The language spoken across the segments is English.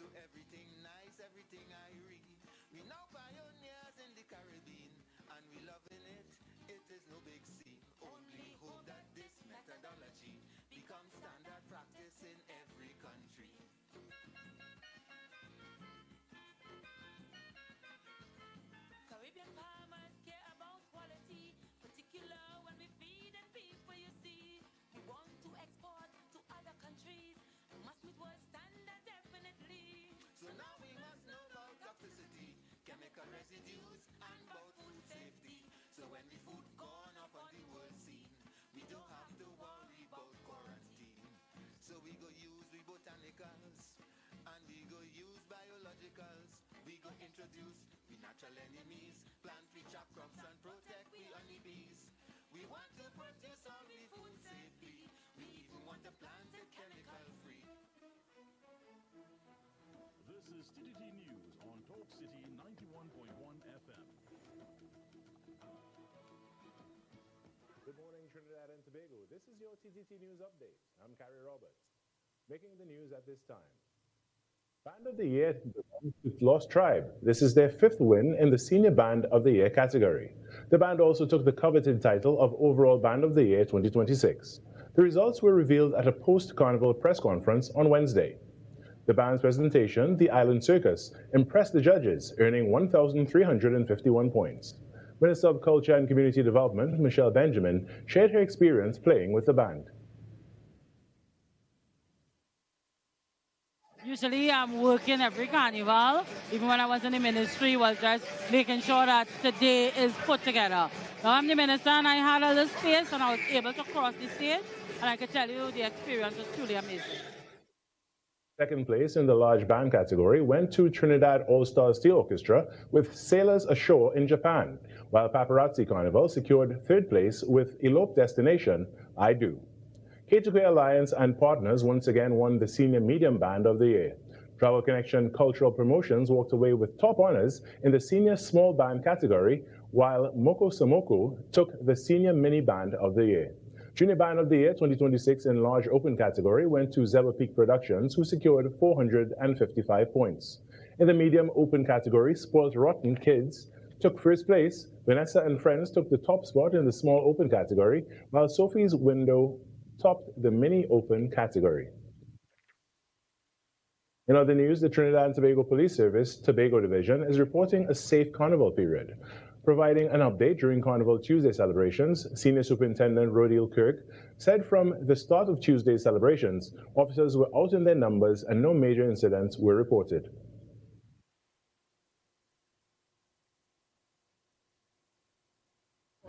So everything nice, everything Irie. We now pioneers in the Caribbean, and we loving it. It is no big scene. Only hope that this methodology becomes standard practice in every country. Caribbean farmers care about quality, particular when we feed and people, you see. We want to export to other countries, must meet world standard definitely. So now we must know about toxicity, chemical residues, and about food safety. So when the food gone up on the world scene, we don't have to worry about quarantine. So we go use we botanicals, and we go use biologicals. We go introduce we natural enemies, plant we chop crops and protect we honeybees. We want to produce all the food safely. We even want to plant it chemical free. This is TTT News on Talk City 91.1 FM. Good morning, Trinidad and Tobago. This is your TTT News Update. I'm Carrie Roberts. Making the news at this time. Band of the Year with Lost Tribe. This is their 5th win in the Senior Band of the Year category. The band also took the coveted title of Overall Band of the Year 2026. The results were revealed at a post-carnival press conference on Wednesday. The band's presentation, The Island Circus, impressed the judges, earning 1,351 points. Minister of Culture and Community Development, Michelle Benjamin, shared her experience playing with the band. Usually I'm working every carnival. Even when I was in the ministry, was just making sure that the day is put together. Now I'm the minister and I had a little space and I was able to cross the stage, and I can tell you the experience was truly amazing. Second place in the large band category went to Trinidad All-Star Steel Orchestra with Sailors Ashore in Japan, while Paparazzi Carnival secured 3rd place with Elope Destination, I Do. K2K Alliance and partners once again won the Senior Medium Band of the Year. Travel Connection Cultural Promotions walked away with top honors in the Senior Small Band category, while Moko Samoko took the Senior Mini Band of the Year. Junior Band of the Year 2026 in Large Open category went to Zebra Peak Productions, who secured 455 points. In the Medium Open category, Spoiled Rotten Kids took 1st place. Vanessa and Friends took the top spot in the Small Open category, while Sophie's Window topped the Mini Open category. In other news, the Trinidad and Tobago Police Service Tobago Division is reporting a safe carnival period. Providing an update during Carnival Tuesday celebrations, Senior Superintendent Rodil Kirk said from the start of Tuesday's celebrations, officers were out in their numbers and no major incidents were reported.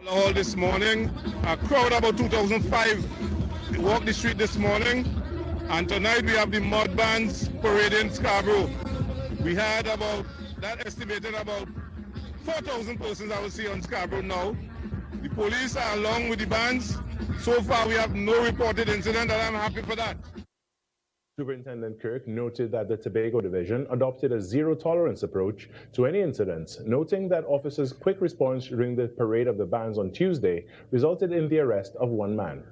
Hall this morning, a crowd about 2,005 walked the street this morning, and tonight we have the mud bands parade in Scarborough. We had that estimated about 4,000 persons I will see on Scarborough now. The police are along with the bands. So far we have no reported incident, and I'm happy for that. Superintendent Kirk noted that the Tobago Division adopted a zero-tolerance approach to any incidents, noting that officers' quick response during the parade of the bands on Tuesday resulted in the arrest of 1 man.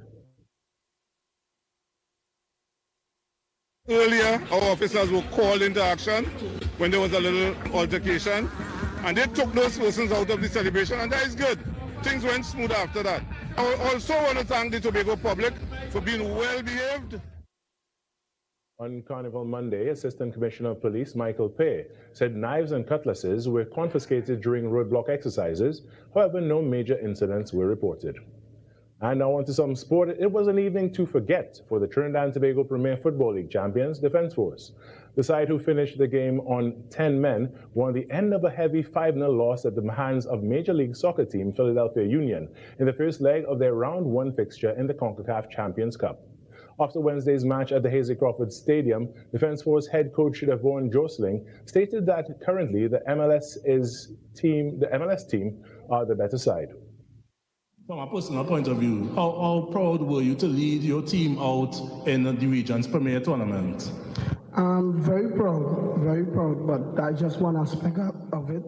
Earlier, our officers were called into action when there was a little altercation, and they took those persons out of the celebration, and that is good. Things went smooth after that. I also want to thank the Tobago public for being well behaved. On Carnival Monday, Assistant Commissioner of Police Michael Pei said knives and cutlasses were confiscated during roadblock exercises. However, no major incidents were reported. And now on to some sport. It was an evening to forget for the Trinidad and Tobago Premier Football League champions, Defence Force. The side, who finished the game on 10 men, won the end of a heavy 5-0 loss at the hands of Major League Soccer team Philadelphia Union in the first leg of their Round 1 fixture in the CONCACAF Champions Cup. After Wednesday's match at the Hazy Crawford Stadium, Defence Force head coach Devon Josling stated that currently the MLS team are the better side. From a personal point of view, how proud were you to lead your team out in the region's premier tournament? I'm very proud, but that's just one aspect of it.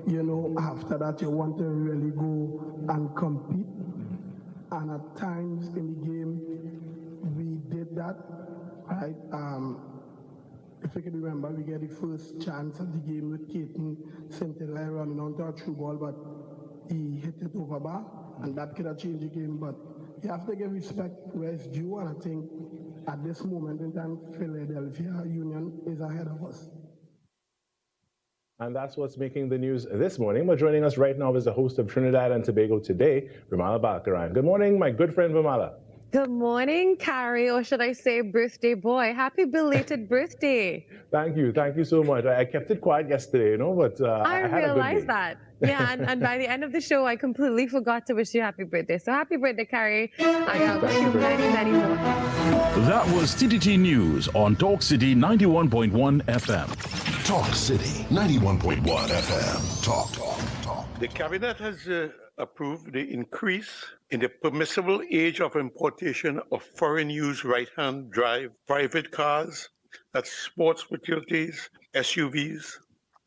You know, after that you want to really go and compete, and at times in the game we did that, right? if you can remember, we get the first chance at the game with Keaton St-Hilaire running onto a through ball, but he hit it over bar, and that could have changed the game. But you have to give respect where it's due, and I think at this moment in time, Philadelphia Union is ahead of us. And that's what's making the news this morning. But joining us right now is the host of Trinidad and Tobago Today, Vimala Balkaran. Good morning, my good friend Vimala. Good morning, Carrie, or should I say birthday boy. Happy belated birthday. Thank you so much. I kept it quiet yesterday, but I realized that. Yeah, and by the end of the show, I completely forgot to wish you happy birthday. So happy birthday, Carrie. I wish you many, many more. That was TTT News on Talk City 91.1 FM. Talk City 91.1 FM. Talk. The cabinet has approved the increase in the permissible age of importation of foreign-use right-hand drive private cars, that's sports utilities, SUVs,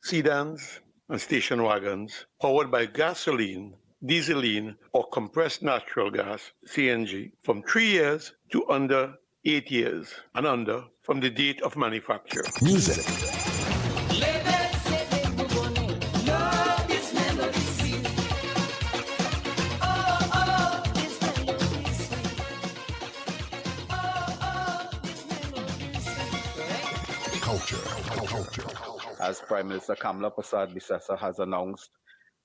sedans, and station wagons, powered by gasoline, dieseline, or compressed natural gas, CNG, from 3 years to under 8 years, and under from the date of manufacture. Music. Culture. As Prime Minister Kamala Persad-Bissessar has announced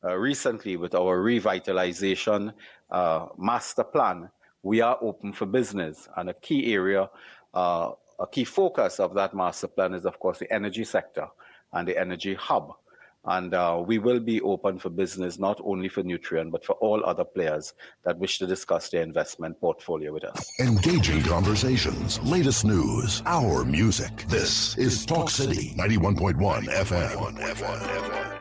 recently with our revitalization master plan, we are open for business. And a key area, a key focus of that master plan is, of course, the energy sector and the energy hub. And we will be open for business, not only for Nutrien, but for all other players that wish to discuss their investment portfolio with us. Engaging conversations, latest news, our music. This is Talk City 91.1 FM.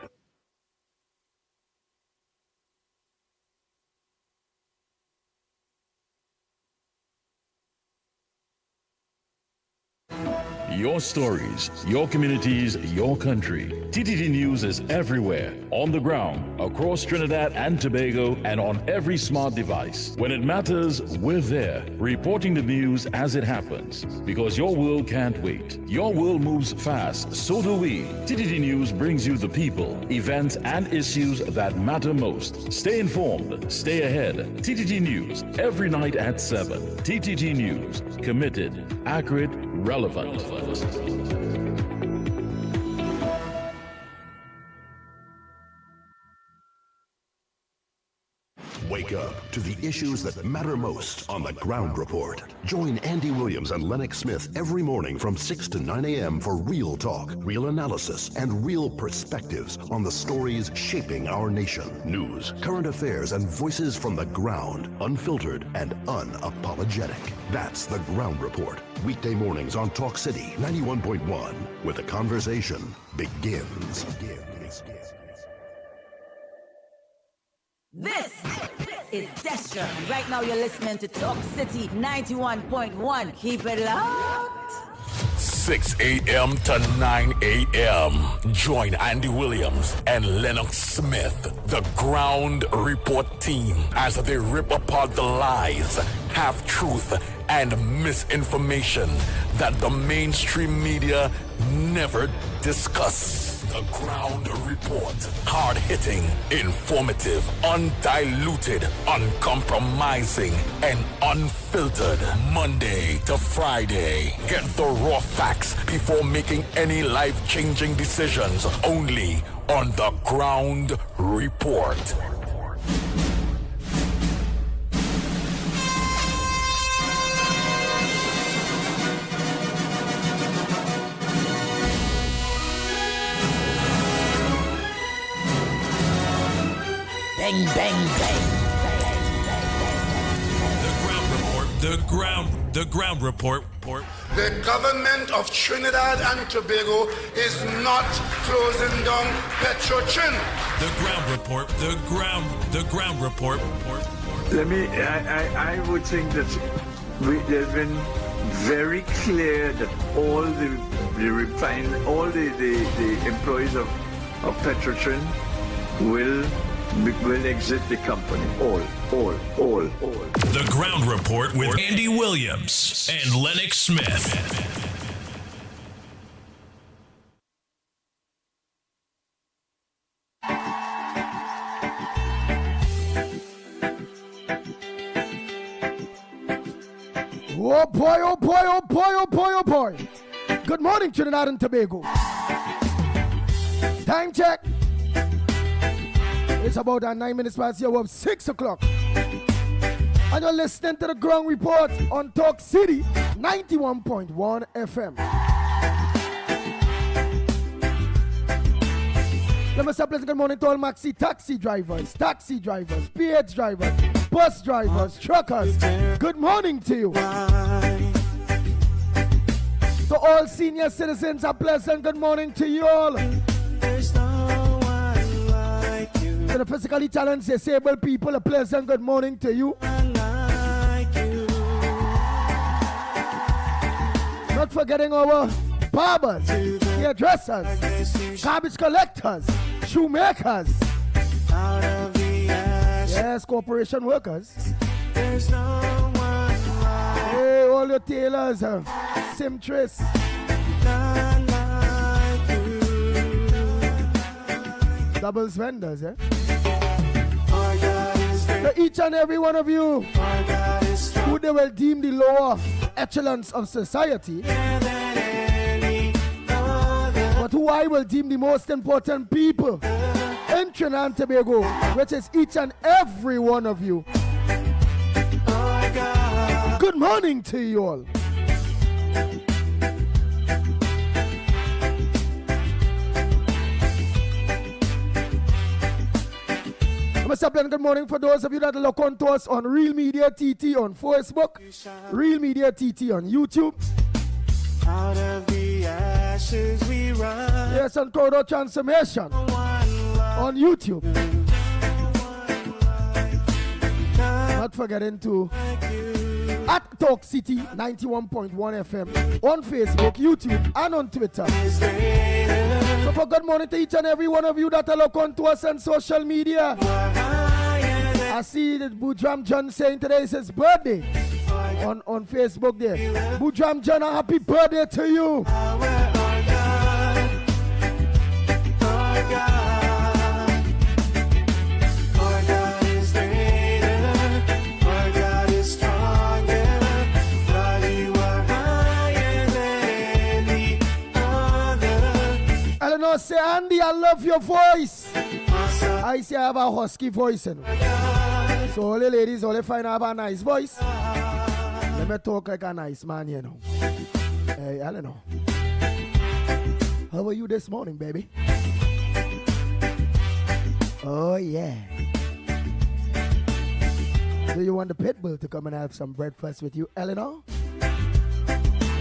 Your stories, your communities, your country. TTT News is everywhere, on the ground, across Trinidad and Tobago, and on every smart device. When it matters, we're there, reporting the news as it happens. Because your world can't wait. Your world moves fast, so do we. TTT News brings you the people, events, and issues that matter most. Stay informed, stay ahead. TTT News, every night at 7. TTT News, committed, accurate, relevant. Wake up to the issues that matter most on the Ground Report. Join Andy Williams and Lennox Smith every morning from 6 to 9 a.m. for real talk, real analysis, and real perspectives on the stories shaping our nation. News, current affairs, and voices from the ground, unfiltered and unapologetic. That's the Ground Report. Weekday mornings on Talk City 91.1, where the conversation begins. This is Destra, and right now you're listening to Talk City 91.1. Keep it locked. 6 a.m. to 9 a.m. Join Andy Williams and Lennox Smith, the Ground Report team, as they rip apart the lies, half-truth, and misinformation that the mainstream media never discuss. The Ground Report. Hard-hitting, informative, undiluted, uncompromising, and unfiltered. Monday to Friday. Get the raw facts before making any life-changing decisions. Only on The Ground Report. Bang, bang, bang. The Ground Report. The government of Trinidad and Tobago is not closing down Petrotrin. The Ground Report. I would think that there's been very clear that all the employees of Petrotrin will exit the company. All. The Ground Report with Andy Williams and Lennox Smith. Oh boy, oh boy, oh boy, oh boy, oh boy. Good morning, Trinidad and Tobago. Time check. It's about 9 minutes past here of 6 o'clock. And you're listening to the Ground Report on Talk City 91.1 FM. Let me say pleasant good morning to all maxi taxi drivers, PH drivers, bus drivers, truckers. Good morning to you. To all senior citizens, a pleasant good morning to you all. There's no one like you. To the physically challenged, disabled people, a pleasant good morning to you. Like you. Not forgetting our barbers, hairdressers, garbage collectors, shoemakers, out of the ash. Yes, corporation workers. There's no one like. Hey, all your tailors, seamstress. None like you. Doubles vendors, eh? Our God is great. To each and every one of you, Our God is strong. who they will deem the lower echelons of society, but who I will deem the most important people in Trinidad and Tobago, which is each and every one of you. Good morning to you all. Mr. Plan, good morning for those of you that look on to us on Real Media TT on Facebook, Real Media TT on YouTube. Out of the ashes we rise. Yes, on Corridor Transformation on YouTube. Not forgetting to at Talk City 91.1 FM on Facebook, YouTube, and on Twitter. So for good morning to each and every one of you that are look on to us on social media. I see that Boudram John saying today is his birthday on Facebook there. Boudram John, a happy birthday to you. Eleanor say, Andy, I love your voice. I say I have a husky voice. You know? So all the ladies, all the fine have a nice voice. Let me talk like a nice man, you know. Hey, Eleanor. How are you this morning, baby? Oh, yeah. Do you want the pit bull to come and have some breakfast with you, Eleanor?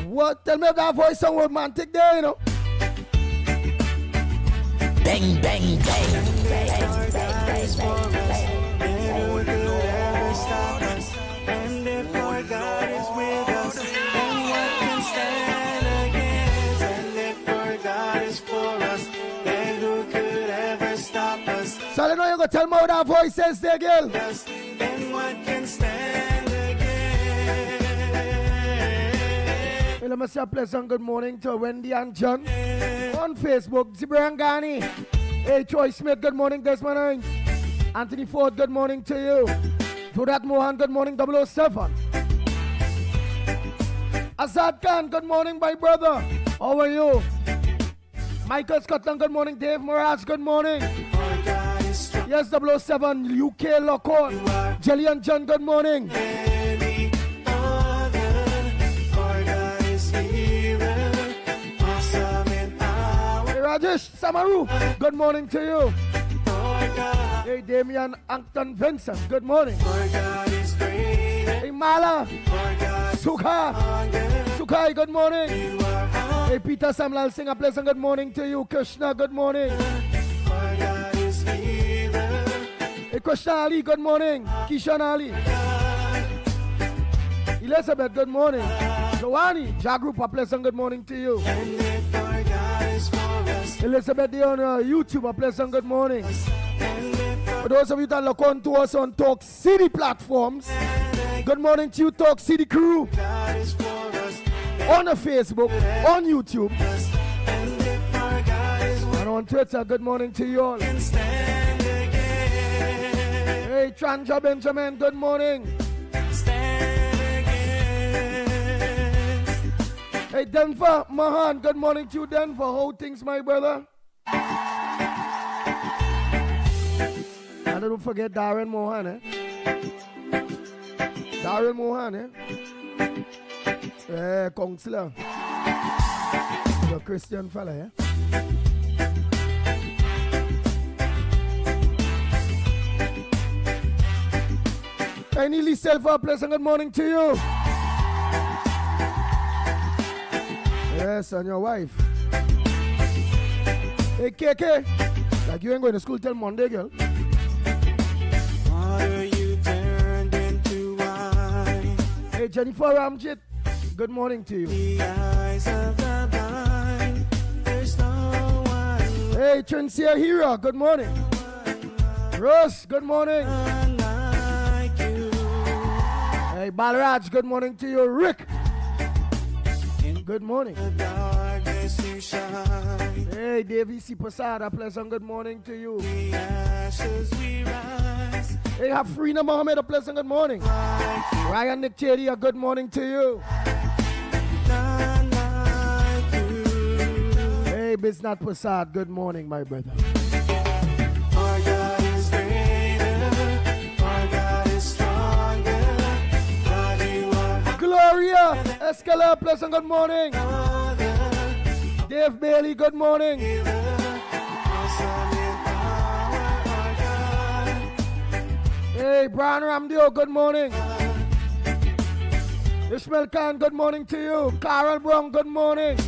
What? Tell me if that voice sound romantic there, you know. Bang, bang, bang, bang, bang, Never could ever stop us. And if our God is with us, then what can stand against? And if our God is for us, then who could ever stop us? So I know you're going to tell me how that voice says there, girl. Then what can stand against? Let me say a pleasant good morning to Wendy and John on Facebook. Zibran Ghani. Hey, Troy Smith, good morning, Desmond Hines. Anthony Ford, good morning to you. Durat Mohan, good morning, 007. Azad Khan, good morning, my brother. How are you? Michael Scotland, good morning. Dave Moraz, good morning. Yes, 007, UK Lockhorn. Jillian John, good morning. Rajesh Samaru, good morning to you. Hey, Damian Ankton Vincent, good morning. Hey, Mala, Sukai, good morning. Hey, Peter Samlal Singh, a pleasant good morning to you. Krishna, good morning. Hey, Krishna Ali, good morning. Kishan Ali. Elizabeth, good morning. Joani, Jagrup, a pleasant good morning to you. Elizabeth on YouTube, a pleasant good morning. For those of you that look on to us on Talk City platforms, good morning to you, Talk City crew. On the Facebook, on YouTube, and on Twitter, good morning to you all. Hey, Tranja Benjamin, good morning. Hey, Denver, Mahan, good morning to you, Denver. How things, my brother? And don't forget Darren Mohan, eh? Darren Mohan, eh? Counselor. The Christian fella, eh? I nearly sell for a pleasant good morning to you. Yes, and your wife. Hey, KK. Like you ain't going to school till Monday, girl. Water you turned into wine. Hey, Jennifer Ramjit. Good morning to you. The eyes of the blind. There's no one. Hey, Trincia Hira. Good morning. Rose. Good morning. Like you. Hey, Balraj. Good morning to you. Rick. Good morning. You shine. Hey, Davy C. Posada, pleasant good morning to you. The ashes we rise. Hey, Hafrina Mohammed, a pleasant good morning. Ryan Nick Chedi, a good morning to you. Hey, Biznat Posad, good morning, my brother. Our God is greater. Our God is stronger. God, you are Gloria Escala, pleasant good morning. Dave Bailey, good morning. Hey, Brian Ramdio, good morning. Ishmael Khan, good morning to you. Carol Brown, good morning.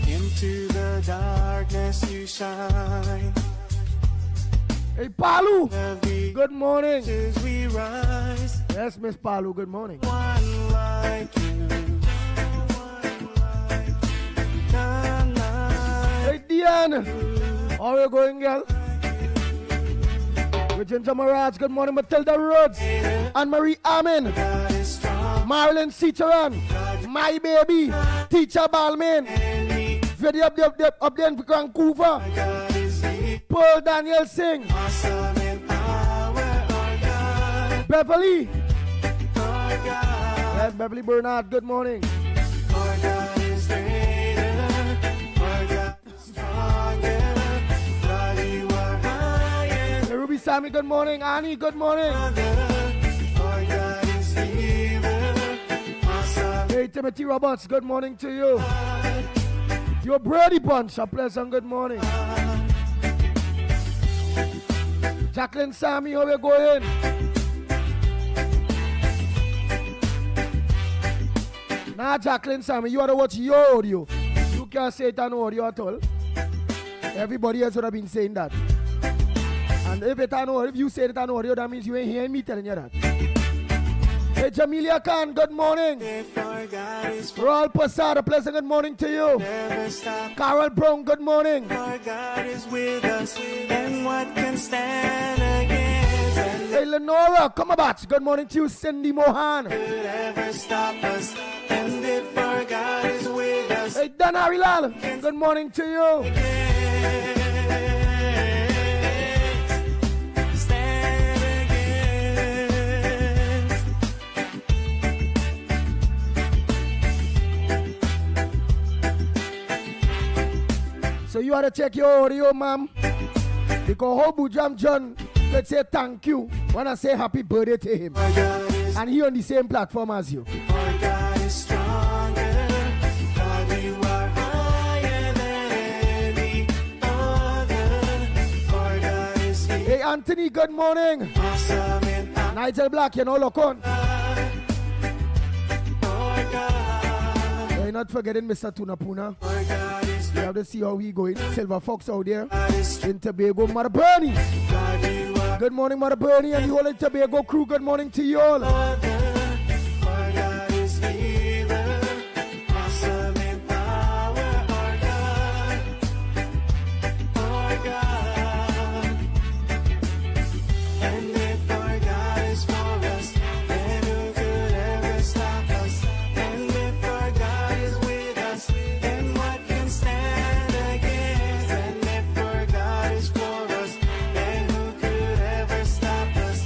Into the darkness you shine. Hey, Palu, good morning. We rise. Yes, Miss Palu, good morning. One like you. None like Hey, Diane, how are you going, girl? Virginia Maraj, good morning. Matilda Rhodes, Anne-Marie Amin, Marilyn Ciceran, my baby, Teacher Balmain, video up there in Vancouver. Paul Daniel Singh, Beverly, yes, Beverly Bernard, good morning. Hey, Ruby Sammy, good morning. Annie, good morning. Hey, Timothy Roberts, good morning to you. Your Brady Bunch, a pleasant good morning. Jacqueline Sammy, how we going? Nah, Jacqueline Sammy, you ought to watch your audio. You can't say it on audio at all. Everybody else would have been saying that. And if you say it on audio, that means you ain't hearing me telling you that. Hey, Jamelia Khan, good morning. Raul Posada, pleasant good morning to you. Carol Brown, good morning. Our God is with us, and what can stand against? Hey, Lenora, come about. Good morning to you, Cindy Mohan. Could ever stop us? And if our God is with us, hey, Dan Arilal, good morning to you. Stand against. So you ought to check your audio, ma'am. Because Hobu Jam John, let's say thank you when I say happy birthday to him. And he on the same platform as you. Our God is stronger. God, you are higher than any other. Our God is here. Hey, Anthony, good morning. Awesome and Nigel Black, you know, look on. our God. Hey, not forgetting Mr. Tunapuna. You have to see how he going. Silver Fox out there. In Tobago, Mother Bernie. Good morning, Mother Bernie, and the whole Tobago crew. Good morning to you all. Our God is healer. Awesome in power. Our God. Our God. And if our God is for us, then who could ever stop us? And if our God is with us, then what can stand against? And if our God is for us, then who could ever stop us?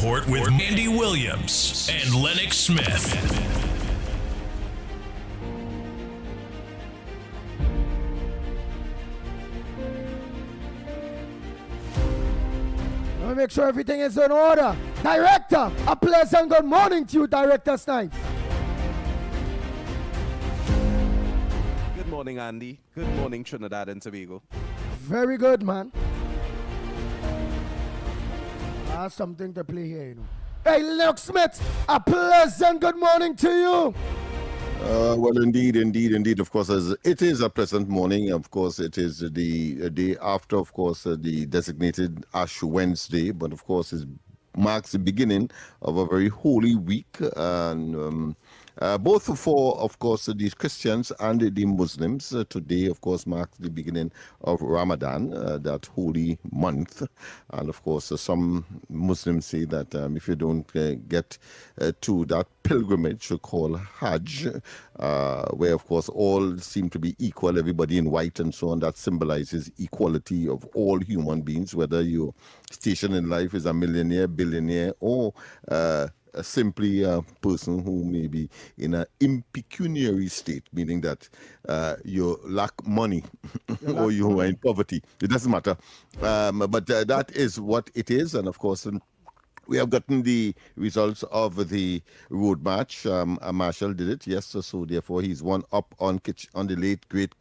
Report with Andy Williams and Lennox Smith. Let me make sure everything is in order. Director, a pleasant good morning to you, Director Snipes. Good morning, Andy. Good morning, Trinidad and Tobago. Very good, man. That's something to play here, you know. Hey, Lennox Smith, a pleasant good morning to you. Well, indeed. Of course, as it is a pleasant morning. Of course, it is the day after, of course, the designated Ash Wednesday. But of course, it marks the beginning of a very holy week, and both for, of course, the Christians and the Muslims. Today, of course, marks the beginning of Ramadan, that holy month. And of course, some Muslims say that if you don't get to that pilgrimage called Hajj, where, of course, all seem to be equal, everybody in white and so on, that symbolizes equality of all human beings, whether your station in life is a millionaire, billionaire, or simply a person who may be in an impecuniary state, meaning that you lack money or you are in poverty. It doesn't matter. But that is what it is. And of course, we have gotten the results of the road march. Marshall did it, yes. So therefore, he's one up on the late great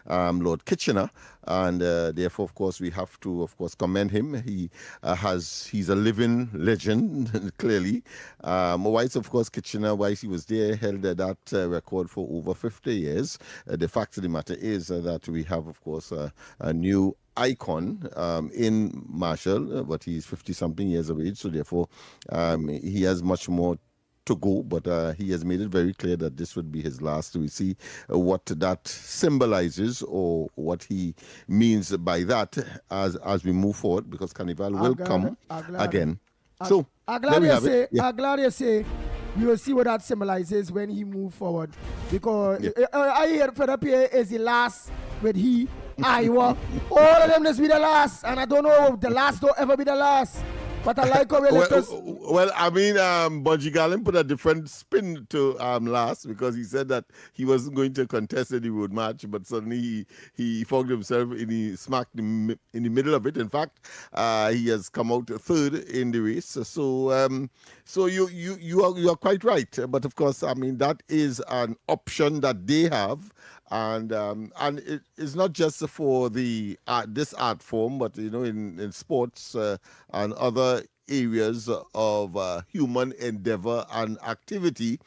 Lord Kitchener, and therefore, of course, we have to, of course, commend him. He's a living legend, clearly. Whilst, of course, Kitchener, whilst he was there, held that record for over 50 years. The fact of the matter is that we have, of course, a new icon in Marshall, but he's 50-something years of age, so therefore he has much more to go, but he has made it very clear that this would be his last. We see what that symbolizes or what he means by that as we move forward, because Carnival will come again. So I'm glad you say you will see what that symbolizes when he moves forward, because I hear for up here is the last with he Iowa. All of them must be the last, and I don't know if the last don't ever be the last. But I like how we let us. Well, I mean, Bungie Garland put a different spin to last, because he said that he wasn't going to contest any road march, but suddenly he found himself smack in the middle of it. In fact, he has come out third in the race. So you are quite right. But of course, I mean, that is an option that they have. And it is not just for this art form, but in sports and other areas of human endeavor and activity,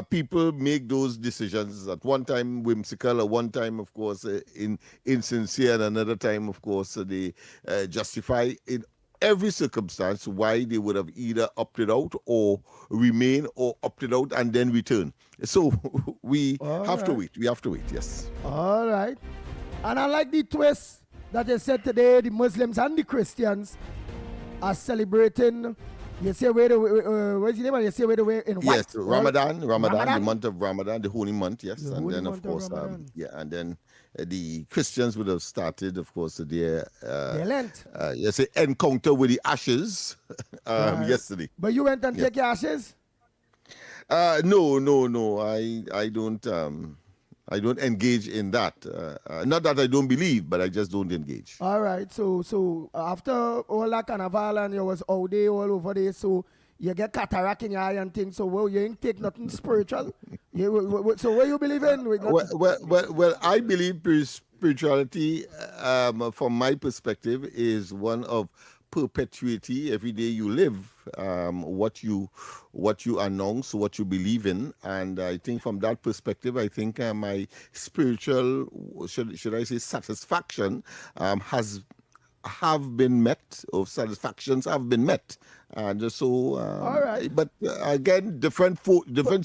people make those decisions at one time whimsical, at one time, of course, insincere, and another time, of course, they justify in every circumstance why they would have either opted out or remain, or opted out and then return. So we have to wait. We have to wait, yes. All right. And I like the twist that they said today, the Muslims and the Christians are celebrating. You say what's the name? You say in white. Yes, Ramadan, the month of Ramadan, the holy month, yes. And then, of course, and then the Christians would have started, of course, their Lent. Encounter with the ashes yesterday. But you went and take your ashes? No. I don't engage in that. Not that I don't believe, but I just don't engage. All right. So after all that carnival and you was all day, all over there, so you get cataract in your eye and things. So you ain't take nothing spiritual. So what you believe in? Well, I believe spirituality, from my perspective, is one of perpetuity. Every day you live, what you announce, what you believe in, and I think from that perspective, I think my spiritual, should I say, satisfaction have been met, or satisfactions have been met, and so. All right. But again, different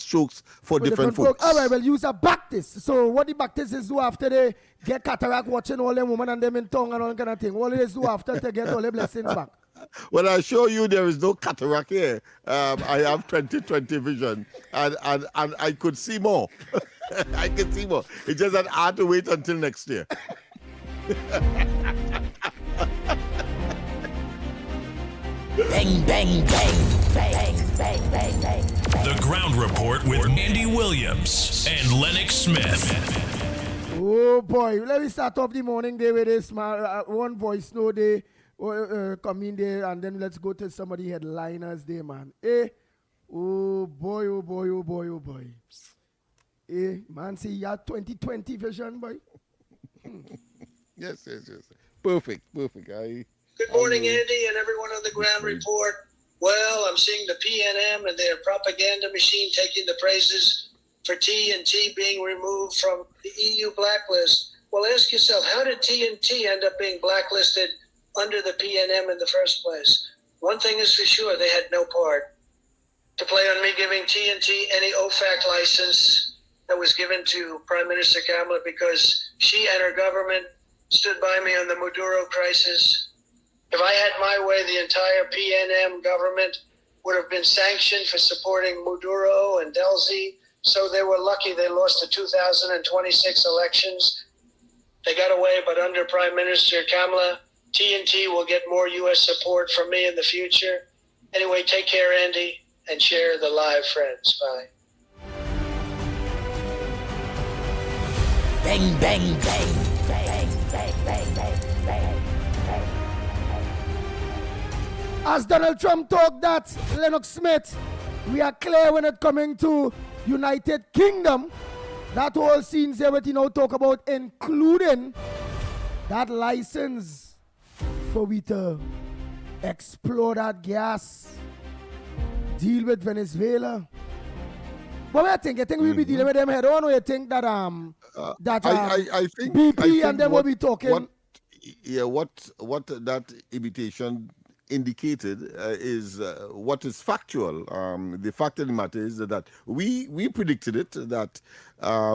strokes for different folks. All right. Well, use a Baptist. So what the Baptists do after they get cataract, watching all them women and them in tongue and all kind of thing, what do they do after to get all the blessings back? Well, I assure you there is no cataract here. I have 20/20 vision, and I could see more. I can see more. It's just that I have to wait until next year. Bang, bang, bang, bang, bang, bang, bang. The Ground Report with Andy Williams and Lennox Smith. Oh boy, let me start off the morning day with this one voice no day come in there, and then let's go to somebody headliners day, man. Oh boy, oh boy, oh boy, oh boy. Man, see you 2020 vision, boy. Yes. Perfect. Good morning, Andy, and everyone on the Ground Report. Well, I'm seeing the PNM and their propaganda machine taking the praises for TNT being removed from the EU blacklist. Well, ask yourself, how did TNT end up being blacklisted under the PNM in the first place? One thing is for sure, they had no part to play on me giving TNT any OFAC license that was given to Prime Minister Kamala, because she and her government stood by me on the Maduro crisis. If I had my way, the entire PNM government would have been sanctioned for supporting Maduro and Delzi. So they were lucky they lost the 2026 elections. They got away, but under Prime Minister Kamala, TNT will get more U.S. support from me in the future. Anyway, take care, Andy, and share the live, friends. Bye. Bang, bang, bang, bang, bang, bang, bang, bang. As Donald Trump talked that, Lennox Smith, we are clear when it coming to United Kingdom. That whole scene there, what you know talk about, including that license for we to explore that gas, deal with Venezuela. What do you think? You think we'll be dealing with them head on, or you think that I think BP and them will be talking? What that invitation indicated is what is factual. The fact of the matter is that we predicted it, that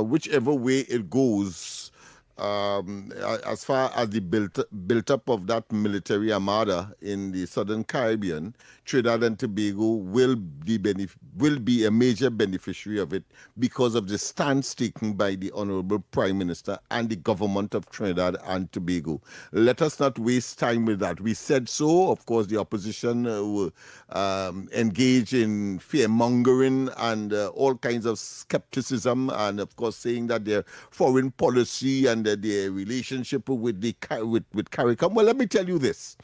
whichever way it goes, as far as the built up of that military armada in the Southern Caribbean, Trinidad and Tobago will be a major beneficiary of it because of the stance taken by the Honorable Prime Minister and the government of Trinidad and Tobago. Let us not waste time with that. We said so. Of course, the opposition will engage in fear-mongering and all kinds of skepticism, and of course saying that their foreign policy and their relationship with CARICOM. Well, let me tell you this.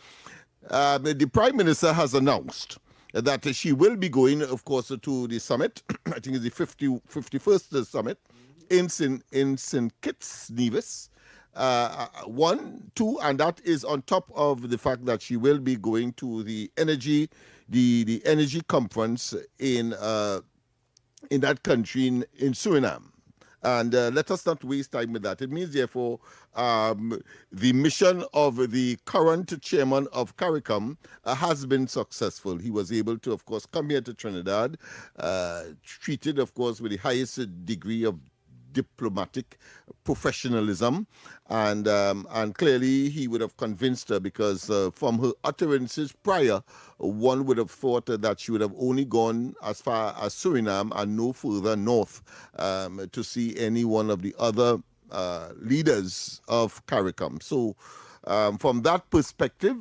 The Prime Minister has announced that she will be going, of course, to the summit. I think it's the 51st summit in St. Kitts, Nevis. 1, 2, and that is on top of the fact that she will be going to the energy conference in that country in Suriname. And let us not waste time with that. It means, therefore, the mission of the current chairman of CARICOM has been successful. He was able to, of course, come here to Trinidad, treated, of course, with the highest degree of diplomatic professionalism, and clearly he would have convinced her, because from her utterances prior, one would have thought that she would have only gone as far as Suriname and no further north to see any one of the other leaders of CARICOM. So from that perspective,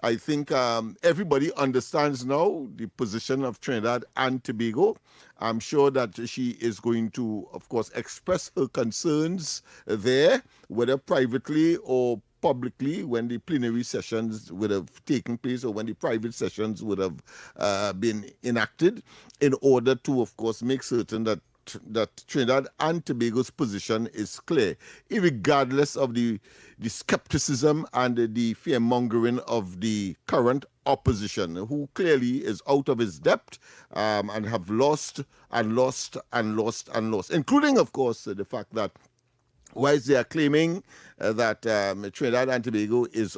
I think everybody understands now the position of Trinidad and Tobago. I'm sure that she is going to, of course, express her concerns there, whether privately or publicly, when the plenary sessions would have taken place, or when the private sessions would have been enacted, in order to, of course, make certain that Trinidad and Tobago's position is clear, regardless of the skepticism and the fear-mongering of the current opposition, who clearly is out of his depth and have lost, including, of course, the fact that whilst they are claiming that Trinidad and Tobago is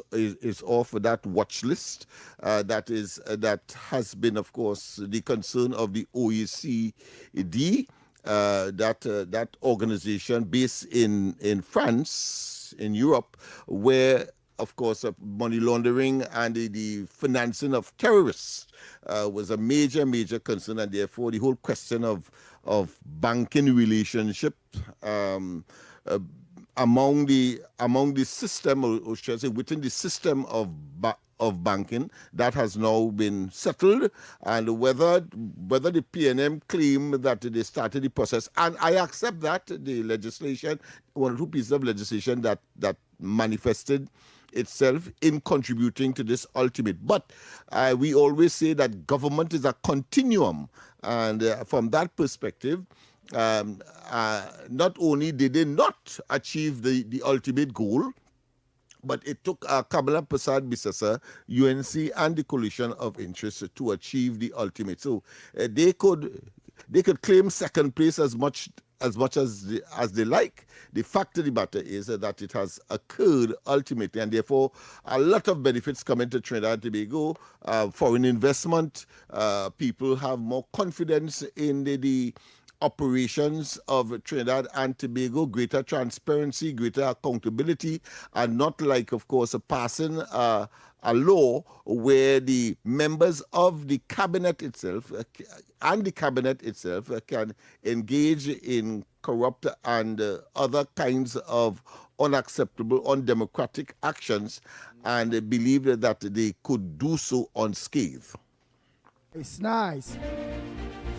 off that watch list, that has been, of course, the concern of the OECD, that organization based in France, in Europe, where, of course, money laundering and the financing of terrorists was a major concern, and therefore the whole question of banking relationship among the system, or should I say, within the system of banking, that has now been settled, and whether the PNM claim that they started the process, and I accept that the legislation, one or two pieces of legislation that manifested itself in contributing to this ultimate. But we always say that government is a continuum, and from that perspective, not only did they not achieve the ultimate goal, but it took Kamala Prasad Bisasa, UNC, and the coalition of interest to achieve the ultimate. So they could claim second place as much as they like. The fact of the matter is that it has occurred ultimately, and therefore a lot of benefits come into Trinidad and Tobago. Foreign investment, people have more confidence in the operations of Trinidad and Tobago, greater transparency, greater accountability, and not like, of course, passing a law where the members of the cabinet itself can engage in corrupt and other kinds of unacceptable, undemocratic actions, and believe that they could do so unscathed. It's nice.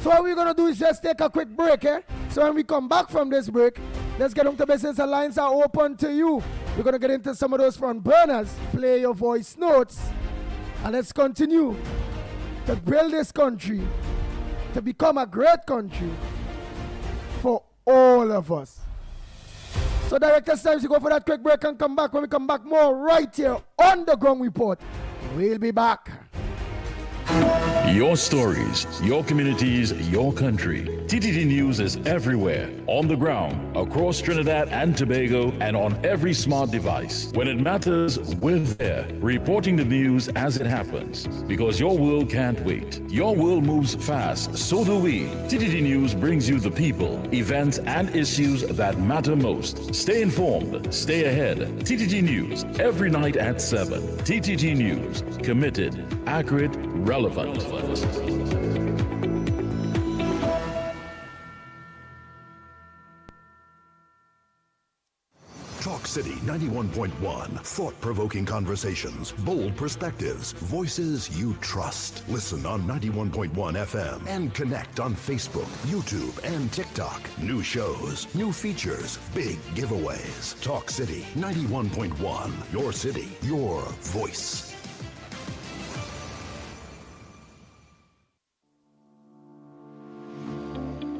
So what we're going to do is just take a quick break, eh? So when we come back from this break, let's get on to business. The lines are open to you. We're going to get into some of those front burners, play your voice notes, and let's continue to build this country to become a great country for all of us. So Director, it's time to go for that quick break and come back. When we come back, more right here on the Ground Report. We'll be back. Your stories, your communities, your country. TTT News is everywhere, on the ground, across Trinidad and Tobago, and on every smart device. When it matters, we're there, reporting the news as it happens. Because your world can't wait. Your world moves fast, so do we. TTT News brings you the people, events, and issues that matter most. Stay informed, stay ahead. TTT News, every night at 7. TTT News, committed, accurate, relevant. Talk City 91.1. Thought-provoking conversations, bold perspectives, voices you trust. Listen on 91.1 FM and connect on Facebook, YouTube, and TikTok. New shows, new features, big giveaways. Talk City 91.1. Your city, your voice.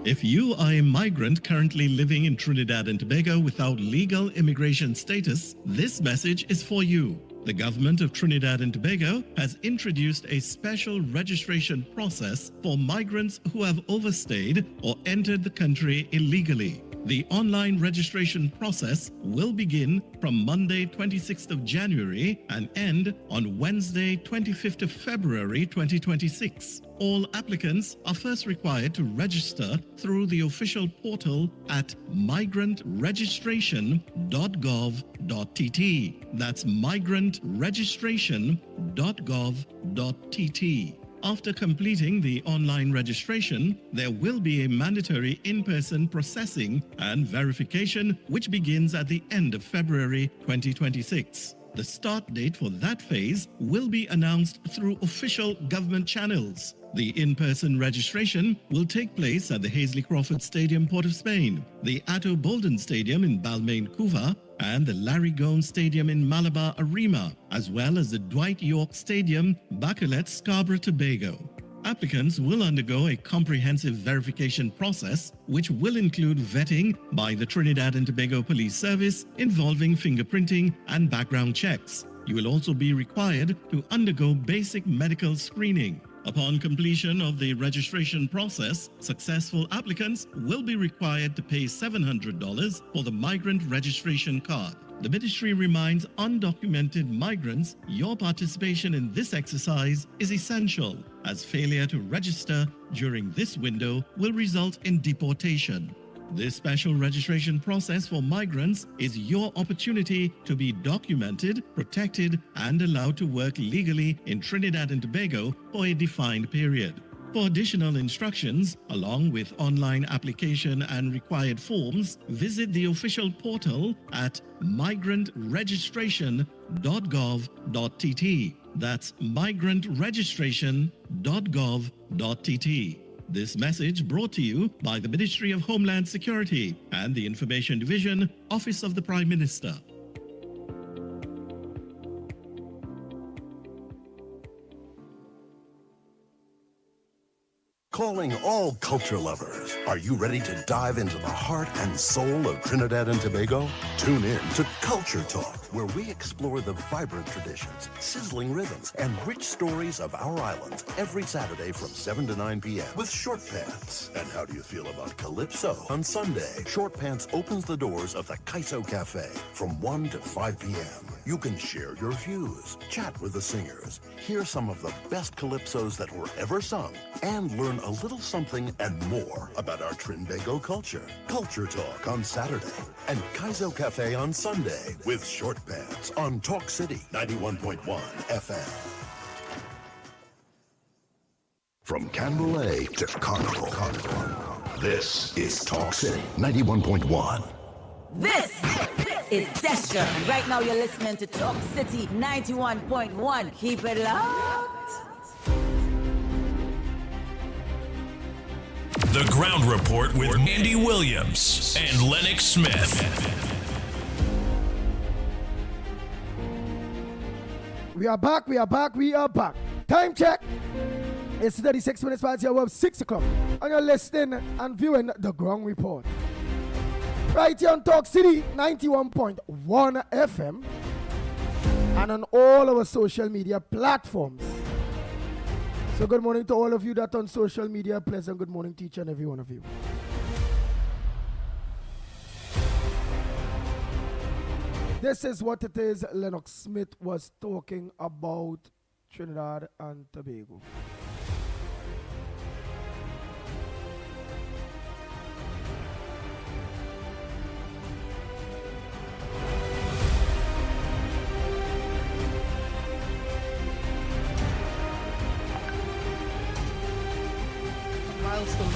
If you are a migrant currently living in Trinidad and Tobago without legal immigration status, this message is for you. The government of Trinidad and Tobago has introduced a special registration process for migrants who have overstayed or entered the country illegally. The online registration process will begin from Monday 26th of January and end on Wednesday 25th of February 2026. All applicants are first required to register through the official portal at migrantregistration.gov.tt. That's migrantregistration.gov.tt. After completing the online registration, there will be a mandatory in-person processing and verification which begins at the end of February 2026. The start date for that phase will be announced through official government channels. The in-person registration will take place at the Hazley Crawford Stadium, Port of Spain, the Atto Bolden Stadium in Balmain, Couva, and the Larry Gomes Stadium in Malabar, Arima, as well as the Dwight York Stadium, Bacalet, Scarborough, Tobago. Applicants will undergo a comprehensive verification process, which will include vetting by the Trinidad and Tobago Police Service involving fingerprinting and background checks. You will also be required to undergo basic medical screening. Upon completion of the registration process, successful applicants will be required to pay $700 for the migrant registration card. The ministry reminds undocumented migrants your participation in this exercise is essential, as failure to register during this window will result in deportation. This special registration process for migrants is your opportunity to be documented, protected, and allowed to work legally in Trinidad and Tobago for a defined period. For additional instructions, along with online application and required forms, visit the official portal at migrantregistration.gov.tt. That's migrantregistration.gov.tt. This message brought to you by the Ministry of Homeland Security and the Information Division, Office of the Prime Minister. Calling all culture lovers. Are you ready to dive into the heart and soul of Trinidad and Tobago? Tune in to Culture Talk, where we explore the vibrant traditions, sizzling rhythms, and rich stories of our islands every Saturday from 7 to 9 p.m. with Short Pants. And how do you feel about Calypso? On Sunday, Short Pants opens the doors of the Kaiso Cafe from 1 to 5 p.m. You can share your views, chat with the singers, hear some of the best calypsos that were ever sung, and learn a little something and more about our Trinbago culture. Culture Talk on Saturday and Kaiso Cafe on Sunday with Short Pants on Talk City 91.1 FM. From Canberra to Carnival, this is Talk City 91.1. This is Destra, and right now you're listening to Talk City 91.1. Keep it locked. The Ground Report with Andy Williams and Lennox Smith. We are back. Time check. It's 36 minutes past the hour of 6 o'clock. And you're listening and viewing The Ground Report. Right here on Talk City 91.1 FM and on all our social media platforms. So good morning to all of you that on social media. Pleasant good morning to each and every one of you. This is what it is Lennox Smith was talking about Trinidad and Tobago. Milestone.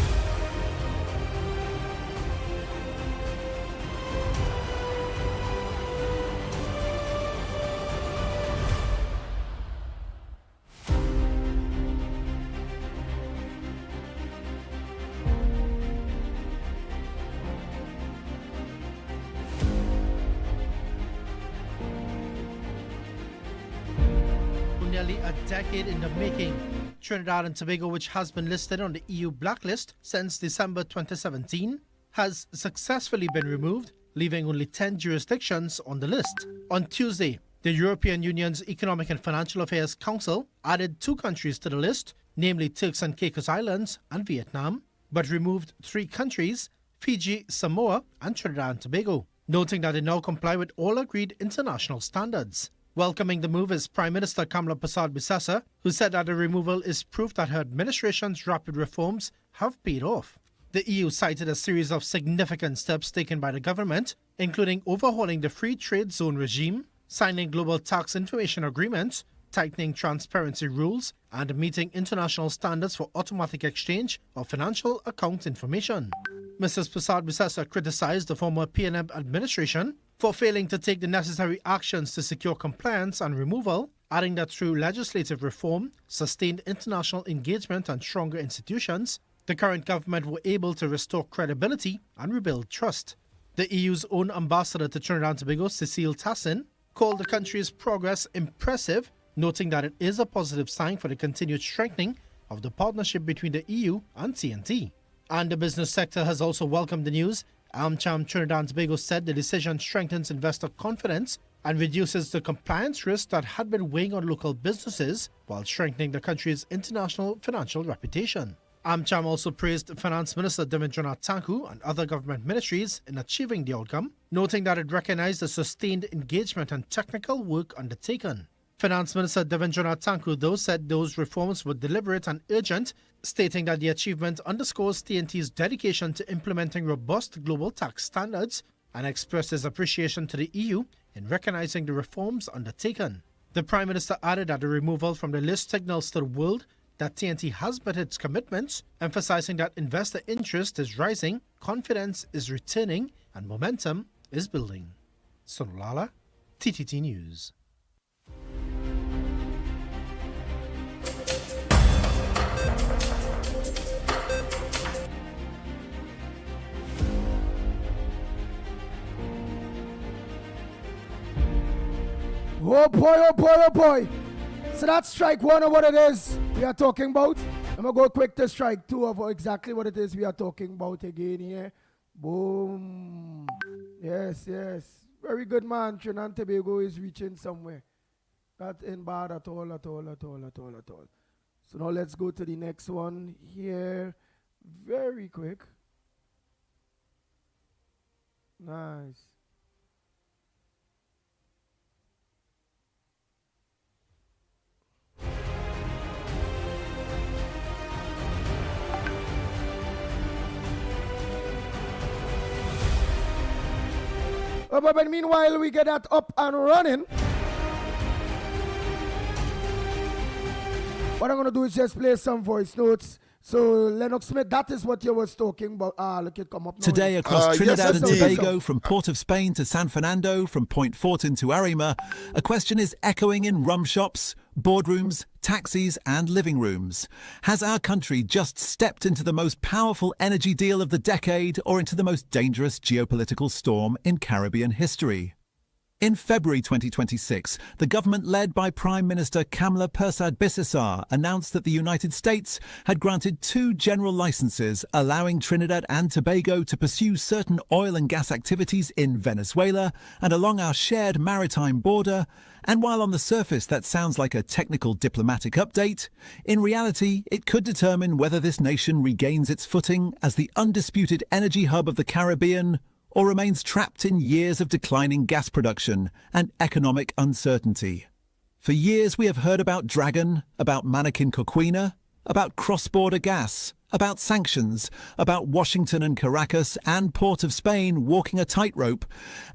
Nearly a decade in the making. Trinidad and Tobago, which has been listed on the EU blacklist since December 2017, has successfully been removed, leaving only 10 jurisdictions on the list. On Tuesday, the European Union's Economic and Financial Affairs Council added 2 countries to the list, namely Turks and Caicos Islands and Vietnam, but removed 3 countries, Fiji, Samoa and Trinidad and Tobago, noting that they now comply with all agreed international standards. Welcoming the move is Prime Minister Kamala Persad-Bissessar, who said that the removal is proof that her administration's rapid reforms have paid off. The EU cited a series of significant steps taken by the government, including overhauling the free trade zone regime, signing global tax information agreements, tightening transparency rules, and meeting international standards for automatic exchange of financial account information. Mrs. Persad-Bissessar criticized the former PNM administration for failing to take the necessary actions to secure compliance and removal, adding that through legislative reform, sustained international engagement and stronger institutions, the current government were able to restore credibility and rebuild trust. The EU's own ambassador to Trinidad and Tobago, Cecile Tassin, called the country's progress impressive, noting that it is a positive sign for the continued strengthening of the partnership between the EU and TNT. And the business sector has also welcomed the news. AmCham Trinidad and Tobago said the decision strengthens investor confidence and reduces the compliance risk that had been weighing on local businesses while strengthening the country's international financial reputation. AmCham also praised Finance Minister Devendranath Tanku and other government ministries in achieving the outcome, noting that it recognized the sustained engagement and technical work undertaken. Finance Minister Devendranath Tanku, though, said those reforms were deliberate and urgent, stating that the achievement underscores TNT's dedication to implementing robust global tax standards and expressed his appreciation to the EU in recognizing the reforms undertaken. The Prime Minister added that the removal from the list signals to the world that TNT has met its commitments, emphasizing that investor interest is rising, confidence is returning, and momentum is building. Sonolala, TTT News. Oh boy, oh boy, oh boy. So that's strike one of what it is we are talking about. I'm going to go quick to strike two of exactly what it is we are talking about again here. Boom. Yes, yes. Very good, man. Trinidad and Tobago is reaching somewhere. Not in bad at all, at all, at all, at all, at all. So now let's go to the next one here. Very quick. Nice. But meanwhile, we get that up and running. What I'm going to do is just play some voice notes. So, Lennox Smith, that is what you was talking about. Look, it come up now. Today across Trinidad and Tobago, from Port of Spain to San Fernando, from Point Fortin to Arima, a question is echoing in rum shops, boardrooms, taxis and living rooms. Has our country just stepped into the most powerful energy deal of the decade or into the most dangerous geopolitical storm in Caribbean history? In February 2026, the government led by Prime Minister Kamla Persad-Bissessar announced that the United States had granted 2 general licenses allowing Trinidad and Tobago to pursue certain oil and gas activities in Venezuela and along our shared maritime border. And while on the surface that sounds like a technical diplomatic update, in reality it could determine whether this nation regains its footing as the undisputed energy hub of the Caribbean or remains trapped in years of declining gas production and economic uncertainty. For years we have heard about Dragon, about Mannequin Coquina, about cross-border gas, about sanctions, about Washington and Caracas and Port of Spain walking a tightrope,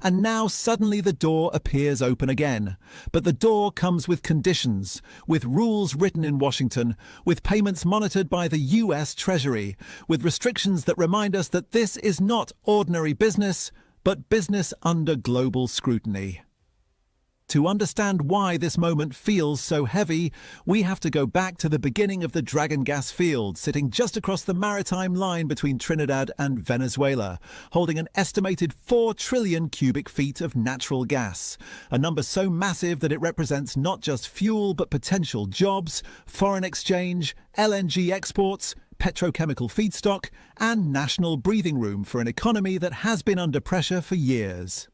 and now suddenly the door appears open again. But the door comes with conditions, with rules written in Washington, with payments monitored by the US Treasury, with restrictions that remind us that this is not ordinary business, but business under global scrutiny. To understand why this moment feels so heavy, we have to go back to the beginning of the Dragon gas field, sitting just across the maritime line between Trinidad and Venezuela, holding an estimated 4 trillion cubic feet of natural gas, a number so massive that it represents not just fuel but potential jobs, foreign exchange, LNG exports, petrochemical feedstock, and national breathing room for an economy that has been under pressure for years.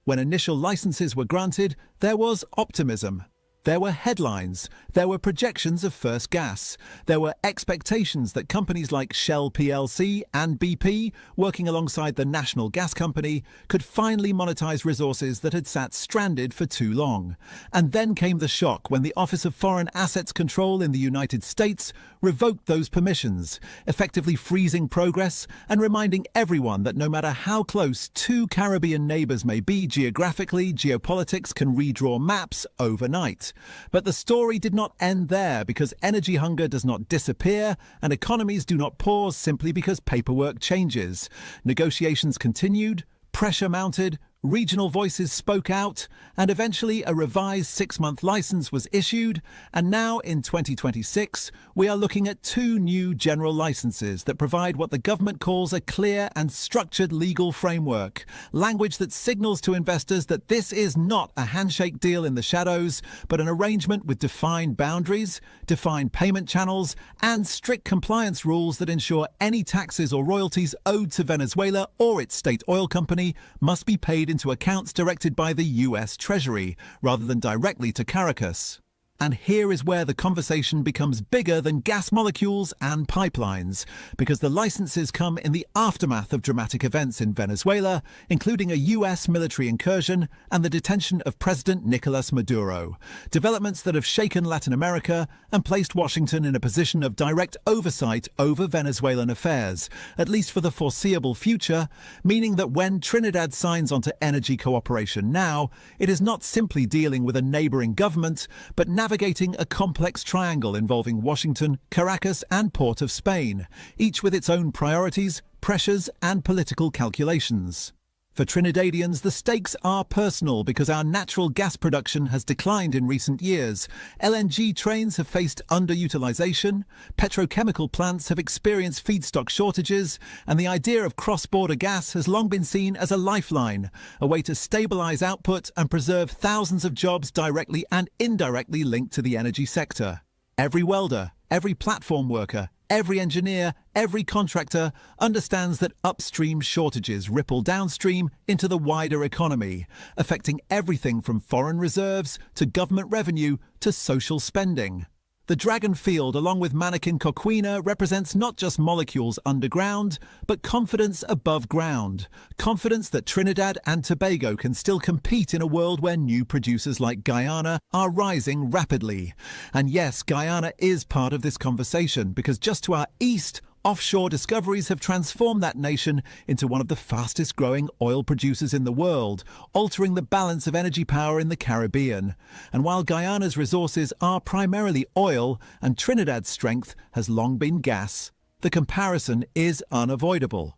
When initial licenses were granted, there was optimism. There were headlines, there were projections of first gas, there were expectations that companies like Shell plc and BP, working alongside the National Gas Company, could finally monetize resources that had sat stranded for too long. And then came the shock when the Office of Foreign Assets Control in the United States revoked those permissions, effectively freezing progress and reminding everyone that no matter how close 2 Caribbean neighbors may be geographically, geopolitics can redraw maps overnight. But the story did not end there, because energy hunger does not disappear and economies do not pause simply because paperwork changes. Negotiations continued, pressure mounted, regional voices spoke out, and eventually a revised 6-month license was issued. And now in 2026, we are looking at 2 new general licenses that provide what the government calls a clear and structured legal framework, language that signals to investors that this is not a handshake deal in the shadows, but an arrangement with defined boundaries, defined payment channels, and strict compliance rules that ensure any taxes or royalties owed to Venezuela or its state oil company must be paid into accounts directed by the US Treasury, rather than directly to Caracas. And here is where the conversation becomes bigger than gas molecules and pipelines, because the licenses come in the aftermath of dramatic events in Venezuela, including a US military incursion and the detention of President Nicolas Maduro, developments that have shaken Latin America and placed Washington in a position of direct oversight over Venezuelan affairs, at least for the foreseeable future, meaning that when Trinidad signs onto energy cooperation now, it is not simply dealing with a neighbouring government, but navigating navigating a complex triangle involving Washington, Caracas and Port of Spain, each with its own priorities, pressures and political calculations. For Trinidadians, the stakes are personal because our natural gas production has declined in recent years. LNG trains have faced underutilization, petrochemical plants have experienced feedstock shortages, and the idea of cross-border gas has long been seen as a lifeline, a way to stabilize output and preserve thousands of jobs directly and indirectly linked to the energy sector. Every welder, every platform worker, every engineer, every contractor understands that upstream shortages ripple downstream into the wider economy, affecting everything from foreign reserves to government revenue to social spending. The Dragon Field, along with Mannequin Coquina, represents not just molecules underground, but confidence above ground. Confidence that Trinidad and Tobago can still compete in a world where new producers like Guyana are rising rapidly. And yes, Guyana is part of this conversation because just to our east, offshore discoveries have transformed that nation into one of the fastest growing oil producers in the world, altering the balance of energy power in the Caribbean. And while Guyana's resources are primarily oil and Trinidad's strength has long been gas, the comparison is unavoidable.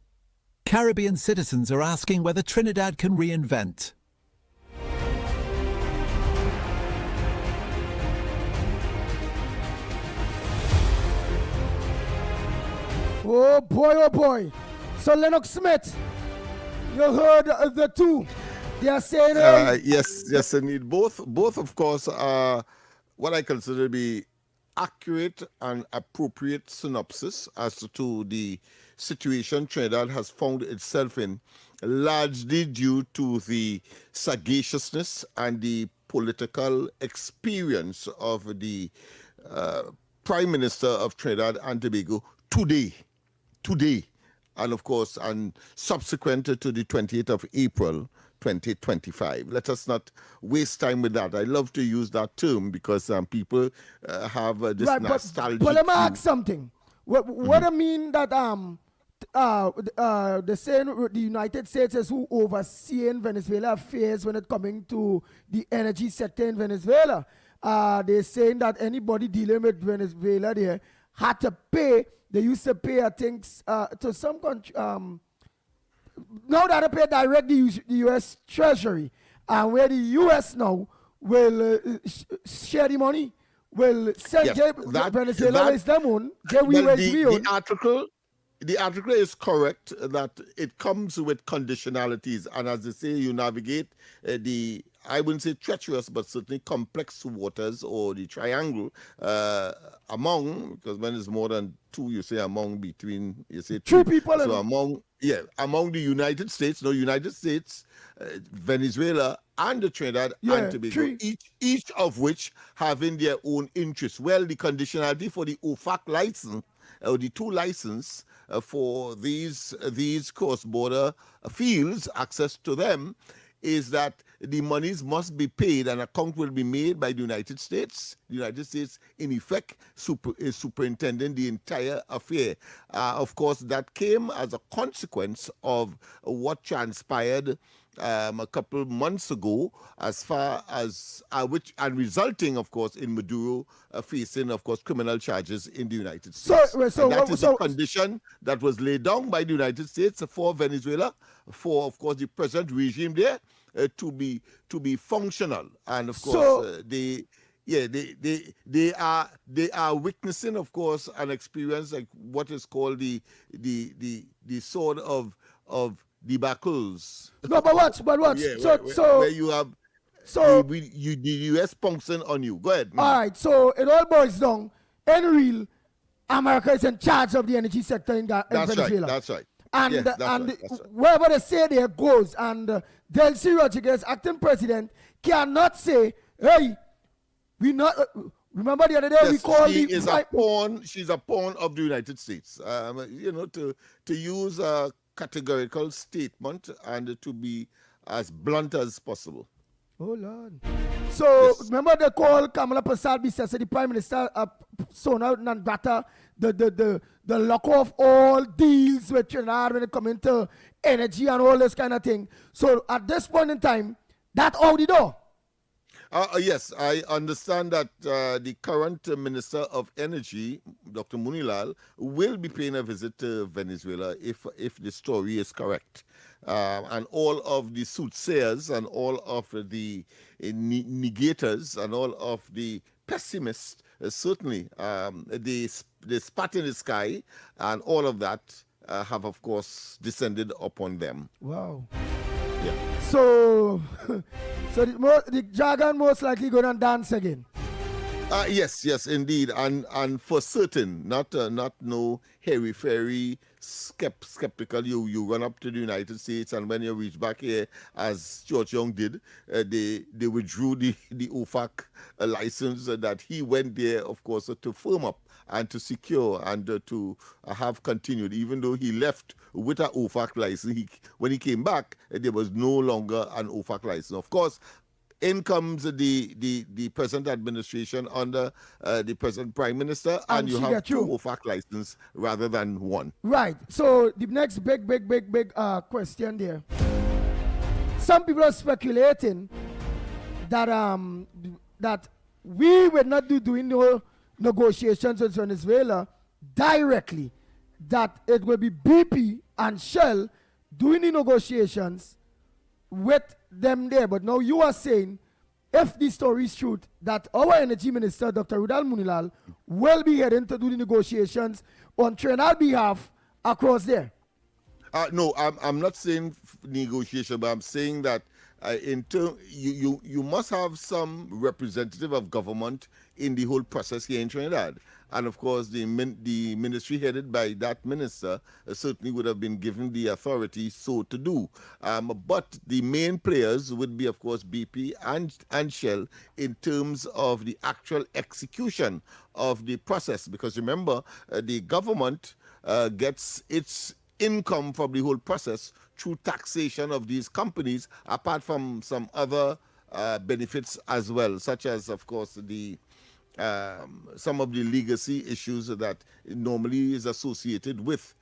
Caribbean citizens are asking whether Trinidad can reinvent. Oh boy. So Lennox Smith, you heard the two. They are saying yes, indeed. Both of course are what I consider to be accurate and appropriate synopsis as to the situation Trinidad has found itself in, largely due to the sagaciousness and the political experience of the Prime Minister of Trinidad and Tobago today, and of course, and subsequent to the 28th of April, 2025. Let us not waste time with that. I love to use that term because people have this nostalgic. But let me ask something. What I mean that the saying the United States is who overseeing Venezuela affairs when it coming to the energy sector in Venezuela. They're saying that anybody dealing with Venezuela there had to pay. They used to pay, I think, to some country. Now that they pay directly the U.S. Treasury, and where the U.S. now will share the money, will send Venezuela is them own, the article is correct that it comes with conditionalities, and as they say, you navigate the, I wouldn't say treacherous, but certainly complex waters or the triangle among, because when it's more than two, you say among, between, you say two people. So among the United States, Venezuela and the Trinidad and Tobago, each of which having their own interests. Well, the conditionality for the OFAC license, or the two license for these cross-border fields, access to them, is that the monies must be paid, an account will be made by the United States. The United States, in effect, is superintending the entire affair. Of course, that came as a consequence of what transpired a couple months ago, as far as and resulting, of course, in Maduro facing, of course, criminal charges in the United States. So that is a condition that was laid down by the United States for Venezuela, for, of course, the present regime there to be functional, and of course they are witnessing, of course, an experience like what is called the sort of debacles. No, but watch. Where you have the U.S. pouncing on you. Go ahead. All right. So it all boils down. In real, America is in charge of the energy sector in Venezuela. That's right. And wherever they say there goes, and Delcy Rodriguez, acting president, cannot say, "Hey, we not." Remember the other day we called she's a pawn of the United States. To use a categorical statement and to be as blunt as possible. Oh Lord! So remember they called Kamala Prasad Bissessa, the Prime Minister, persona non grata, the lock off all deals with Trinidad when it comes into energy and all this kind of thing. So at this point in time, that's out the door. Yes, I understand that the current Minister of Energy, Dr. Munilal, will be paying a visit to Venezuela if the story is correct. And all of the soothsayers and all of the negators and all of the pessimists, certainly the spat in the sky and all of that have, of course, descended upon them. Wow. Yeah. So, the dragon most likely going to dance again. Yes, indeed, and for certain, not no hairy-fairy skeptical. You run up to the United States, and when you reach back here, as George Young did, they withdrew the OFAC license that he went there, of course, to firm up and to secure and to have continued. Even though he left with an OFAC license, when he came back, there was no longer an OFAC license. Of course, in comes the present administration under the present prime minister, and you have two OFAC licenses rather than one. Right. So the next big question there. Some people are speculating that that we will not be doing no negotiations with Venezuela directly. That it will be BP and Shell doing the negotiations with them there. But now you are saying, if the story is true, that our energy minister, Dr. Rudal Munilal, will be heading to do the negotiations on Trinidad behalf across there. No, I'm not saying negotiation, but I'm saying that you must have some representative of government in the whole process here in Trinidad. And of course, the ministry headed by that minister certainly would have been given the authority so to do. But the main players would be, of course, BP and Shell in terms of the actual execution of the process. Because remember, the government gets its income from the whole process through taxation of these companies, apart from some other benefits as well, such as, of course, some of the legacy issues that normally is associated with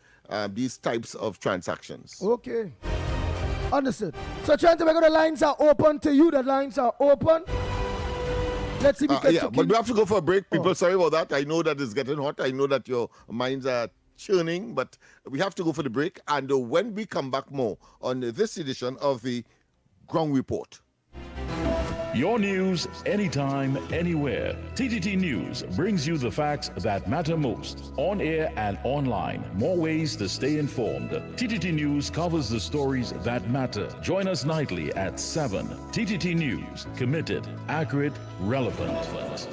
these types of transactions. Okay. Understood. So, trying to make sure the lines are open to you. The lines are open. Let's see if we can but we have to go for a break, people. Sorry about that. I know that it's getting hot. I know that your minds are churning, but we have to go for the break. And when we come back more on this edition of the Ground Report. Your news, anytime, anywhere. TTT News brings you the facts that matter most, on air and online. More ways to stay informed. TTT News covers the stories that matter. Join us nightly at 7. TTT News, committed, accurate, relevant.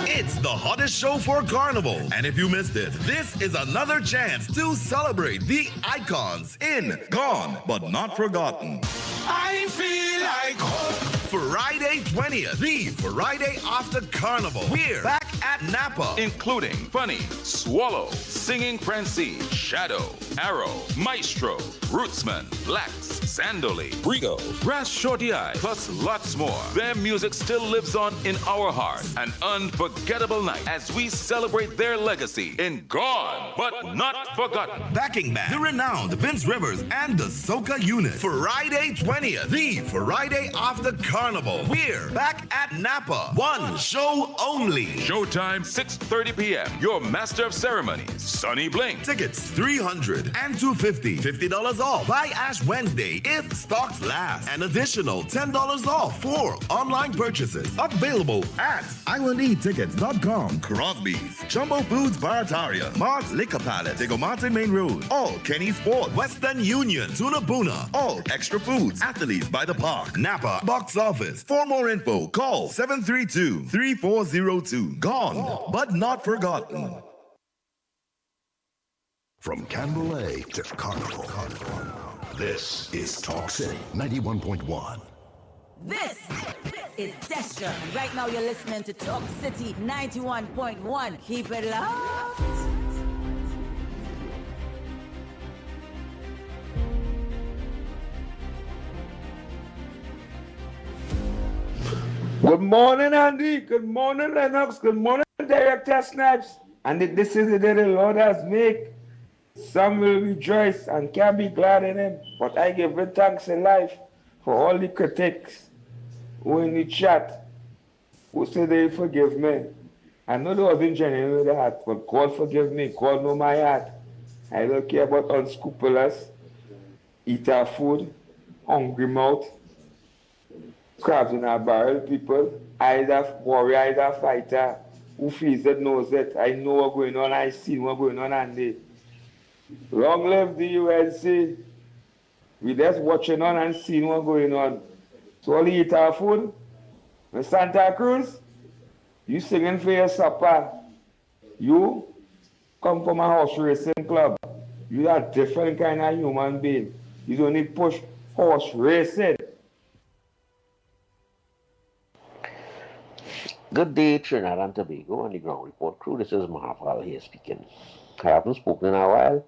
It's the hottest show for Carnival. And if you missed it, this is another chance to celebrate the icons in Gone But Not Forgotten. I feel like hope. Friday 20th, the Friday after Carnival. We're back at Napa, including Funny, Swallow, Singing Francine, Shadow, Arrow, Maestro, Rootsman, Lax, Sandoli, Rigo, Brass Shorty Eye, plus lots more. Their music still lives on in our hearts. An unforgettable night as we celebrate their legacy in Gone But Not Forgotten. Backing band, the renowned Vince Rivers and the Soca Unit. Friday 20th, the Friday after Carnival. We're back at Napa. One show only. Showtime 6:30 p.m. Your master of ceremonies, Sonny Bling. Tickets $300 and $250. $50 off by Ash Wednesday if stocks last. An additional $10 off for online purchases. Available at islandetickets.com, Crosby's, Jumbo Foods Barataria, Mark's Liquor Palace, Digomate Main Road, All Kenny Sport, Western Union, Tuna Buna, All Extra Foods, Athletes by the Park, Napa, Box Office. For more info, call 732-3402. Gone, but not forgotten. From Canberra to Carnival, this is Talk City 91.1. This is Destra, and right now you're listening to Talk City 91.1. Keep it locked. Good morning, Andy. Good morning, Lennox. Good morning, Director Snipes. And this is the day the Lord has made. Some will rejoice and can be glad in him. But I give him thanks in life for all the critics who in the chat who say they forgive me. I know they wasn't genuine with that, but God forgive me. God know my heart. I don't care about unscrupulous, eat our food, hungry mouth, crabs in our barrel people, either warrior, either fighter, who feels it, knows it. I know what's going on, I see what's going on, and long live the UNC. We just watching on and seeing what's going on. So all eat our food, in Santa Cruz, you singing for your supper. You come from a horse racing club. You are a different kind of human being. You don't need push horse racing. Good day, Trinidad and Tobago and the Ground Report crew. This is Mahaval here speaking. I haven't spoken in a while,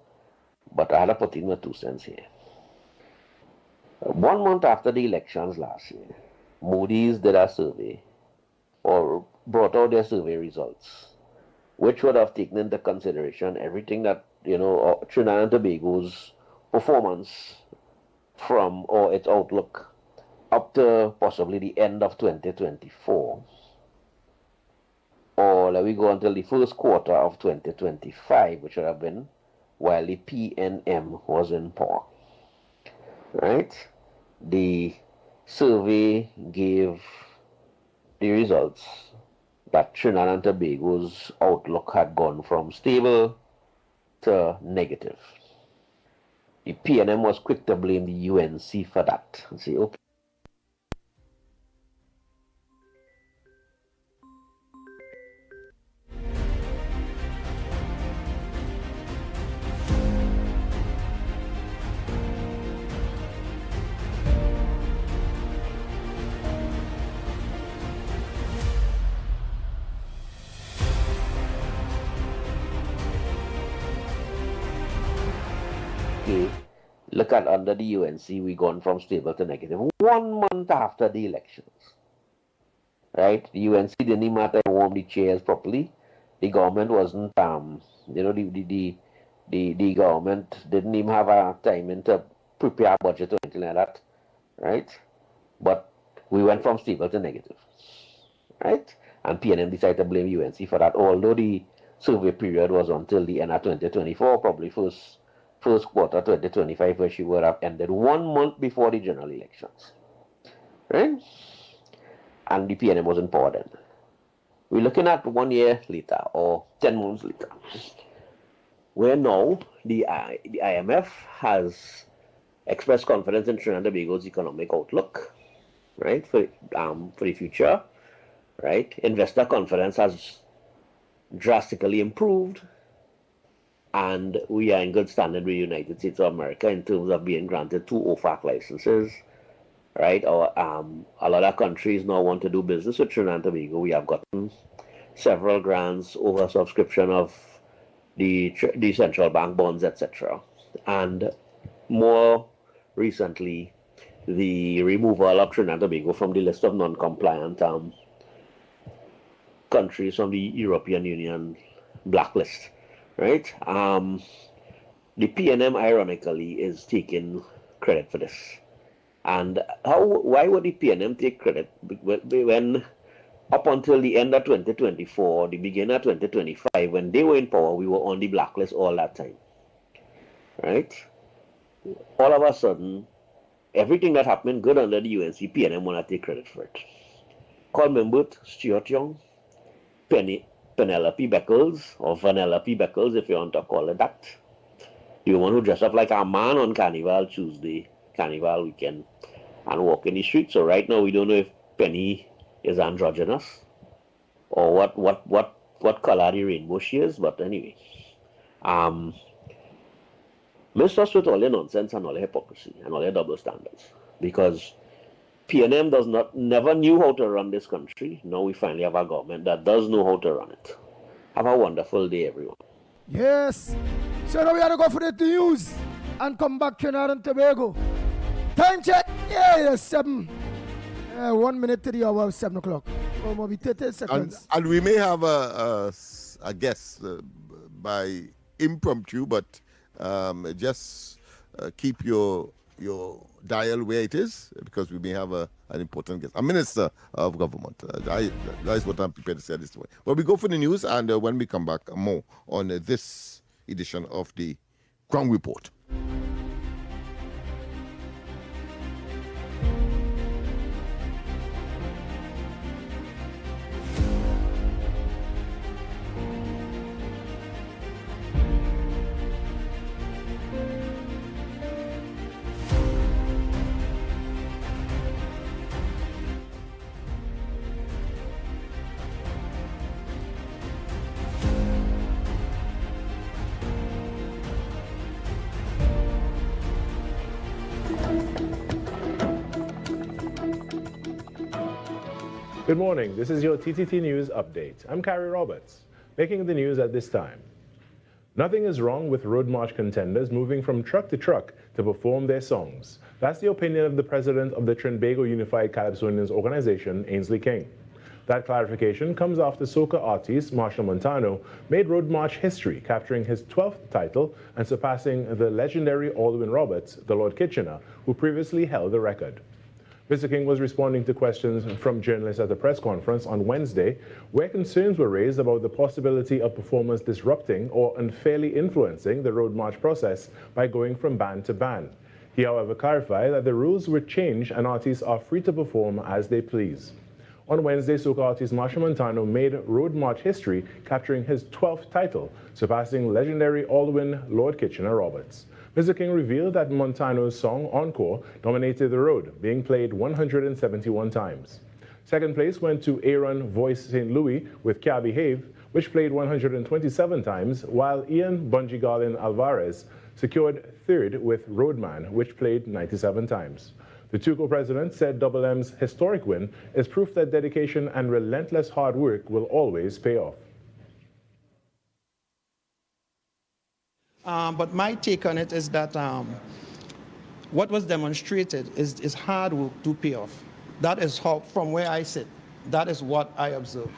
but I had to put in my 2 cents here. 1 month after the elections last year, Moody's did a survey, or brought out their survey results, which would have taken into consideration everything that, Trinidad and Tobago's performance from, or its outlook, up to possibly the end of 2024. Or let we go until the first quarter of 2025, which would have been while the PNM was in power. Right? The survey gave the results that Trinidad and Tobago's outlook had gone from stable to negative. The PNM was quick to blame the UNC for that and say, okay. Look at under the UNC, we gone from stable to negative 1 month after the elections. Right? The UNC didn't even matter warm the chairs properly. The government wasn't, the government didn't even have a time to prepare a budget or anything like that. Right? But we went from stable to negative. Right? And PNM decided to blame UNC for that, although the survey period was until the end of 2024, probably first quarter 2025, where she would have ended 1 month before the general elections. Right? And the PNM was in power then. We're looking at 1 year later, or 10 months later, where now the IMF has expressed confidence in Trinidad and Tobago's economic outlook, right, for the future. Right? Investor confidence has drastically improved, and we are in good standing with the United States of America in terms of being granted 2 OFAC licenses. Right? A lot of countries now want to do business with Trinidad and Tobago. We have gotten several grants, oversubscription of the central bank bonds, etc. And more recently, the removal of Trinidad and Tobago from the list of non-compliant countries from the European Union blacklist. Right? The PNM, ironically, is taking credit for this. And why would the PNM take credit when up until the end of 2024, the beginning of 2025, when they were in power, we were on the blacklist all that time. Right? All of a sudden, everything that happened good under the UNC, PNM want to take credit for it. Call Membert, Stuart Young, Penelope Beckles, or Vanellope Beckles, if you want to call it that. The woman who dressed up like a man on Carnival weekend, and walk in the street. So right now we don't know if Penny is androgynous or what color the rainbow she is, but anyway. Miss us with all your nonsense and all your hypocrisy and all your double standards, because PNM never knew how to run this country. Now we finally have a government that does know how to run it. Have a wonderful day, everyone. Yes. So now we have to go for the news and come back to Trinidad and Tobago. Time check. Yeah, 7. 1 minute to the hour of 7 o'clock. Or maybe 30 seconds. And we may have a guest by impromptu, but just keep your dial where it is, because we may have an important guest, a minister of government. That is what I'm prepared to say this way. But we go for the news, and when we come back, more on this edition of the Ground Report. Good morning, this is your TTT News Update. I'm Carrie Roberts, making the news at this time. Nothing is wrong with Road March contenders moving from truck to truck to perform their songs. That's the opinion of the president of the Trinbago Unified Calypsonians organization, Ainsley King. That clarification comes after soca artist Marshall Montano made Road March history, capturing his 12th title and surpassing the legendary Alwyn Roberts, the Lord Kitchener, who previously held the record. Mr. King was responding to questions from journalists at a press conference on Wednesday, where concerns were raised about the possibility of performers disrupting or unfairly influencing the Road March process by going from band to band. He, however, clarified that the rules were changed and artists are free to perform as they please. On Wednesday, soca artist Marshall Montano made Road March history, capturing his 12th title, surpassing legendary Alwyn Lord Kitchener Roberts. Mr. King revealed that Montano's song Encore dominated the road, being played 171 times. Second place went to Aaron Voice St. Louis with Can't Behave, which played 127 times, while Ian Bungie Garland Alvarez secured third with Roadman, which played 97 times. The two co-presidents said Double M's historic win is proof that dedication and relentless hard work will always pay off. But my take on it is that what was demonstrated is hard work to pay off. That is how, from where I sit, that is what I observe,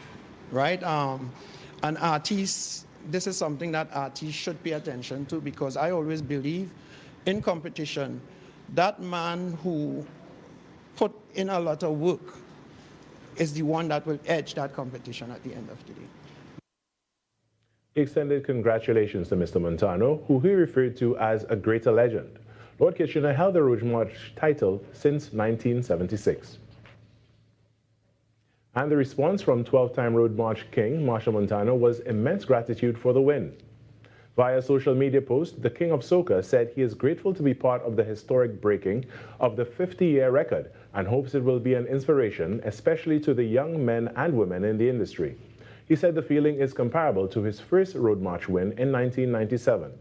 right? And artists, this is something that artists should pay attention to, because I always believe in competition, that man who put in a lot of work is the one that will edge that competition at the end of the day. He extended congratulations to Mr. Montano, who he referred to as a greater legend. Lord Kitchener held the Road March title since 1976. And the response from 12-time Road March king Marshall Montano was immense gratitude for the win. Via a social media post, the King of Soca said he is grateful to be part of the historic breaking of the 50-year record and hopes it will be an inspiration, especially to the young men and women in the industry. He said the feeling is comparable to his first Road March win in 1997.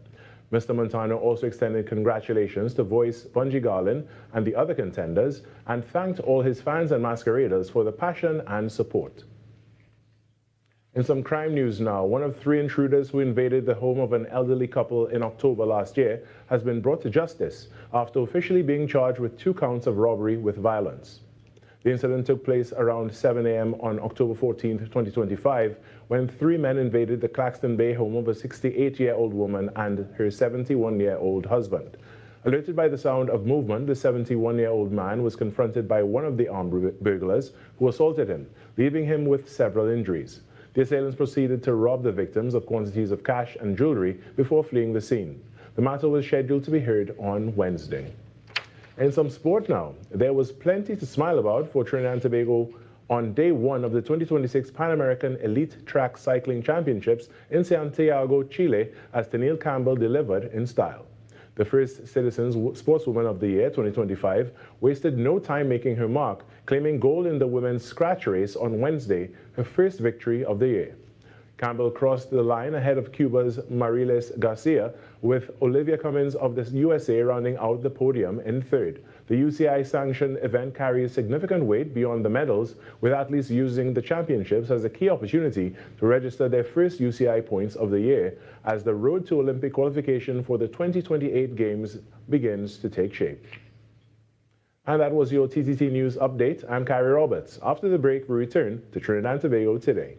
Mr. Montano also extended congratulations to Voice Bungie Garland and the other contenders and thanked all his fans and masqueraders for the passion and support. In some crime news now, one of 3 intruders who invaded the home of an elderly couple in October last year has been brought to justice after officially being charged with 2 counts of robbery with violence. The incident took place around 7 a.m. on October 14, 2025, when 3 men invaded the Claxton Bay home of a 68-year-old woman and her 71-year-old husband. Alerted by the sound of movement, the 71-year-old man was confronted by one of the armed burglars who assaulted him, leaving him with several injuries. The assailants proceeded to rob the victims of quantities of cash and jewelry before fleeing the scene. The matter was scheduled to be heard on Wednesday. In some sport now, there was plenty to smile about for Trinidad and Tobago on day 1 of the 2026 Pan American Elite Track Cycling Championships in Santiago, Chile, as Tennille Campbell delivered in style. The first Citizens Sportswoman of the Year 2025 wasted no time making her mark, claiming gold in the women's scratch race on Wednesday, her first victory of the year. Campbell crossed the line ahead of Cuba's Marilis Garcia, with Olivia Cummins of the USA rounding out the podium in third. The UCI-sanctioned event carries significant weight beyond the medals, with athletes using the championships as a key opportunity to register their first UCI points of the year as the road to Olympic qualification for the 2028 Games begins to take shape. And that was your TTT News Update. I'm Kyrie Roberts. After the break, we return to Trinidad and Tobago today.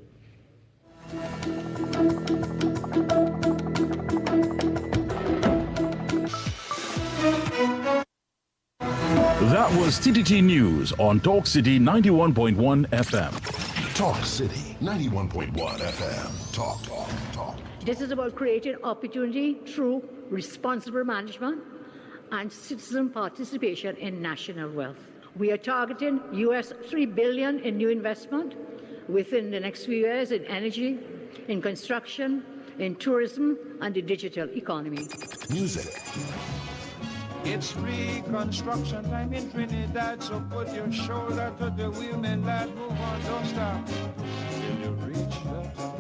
That was TTT News on Talk City 91.1 FM. Talk City 91.1 FM. Talk. This is about creating opportunity through responsible management and citizen participation in national wealth. We are targeting US $3 billion in new investment within the next few years in energy, in construction, in tourism, and the digital economy. Music. It's reconstruction time in Trinidad, so put your shoulder to the wheel, man, lad, move on, don't stop till you reach the top.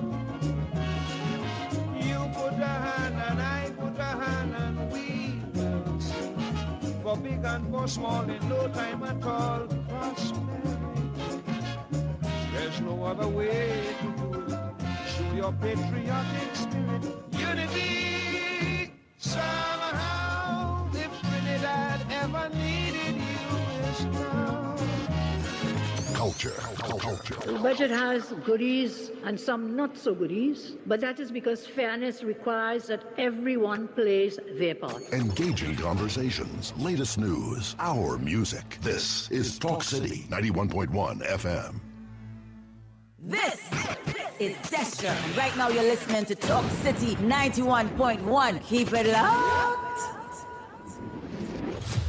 You put a hand and I put a hand and we will sing. For big and for small in no time at all, prosperity. There's no other way to do it. Show your patriotic spirit, unity, somehow. If Trinidad ever needed you, it's now. Culture. The budget has goodies and some not so goodies, but that is because fairness requires that everyone plays their part. Engaging conversations, latest news, our music. This is Talk City 91.1 FM. This is Destra. Right now you're listening to Talk City 91.1. Keep it locked.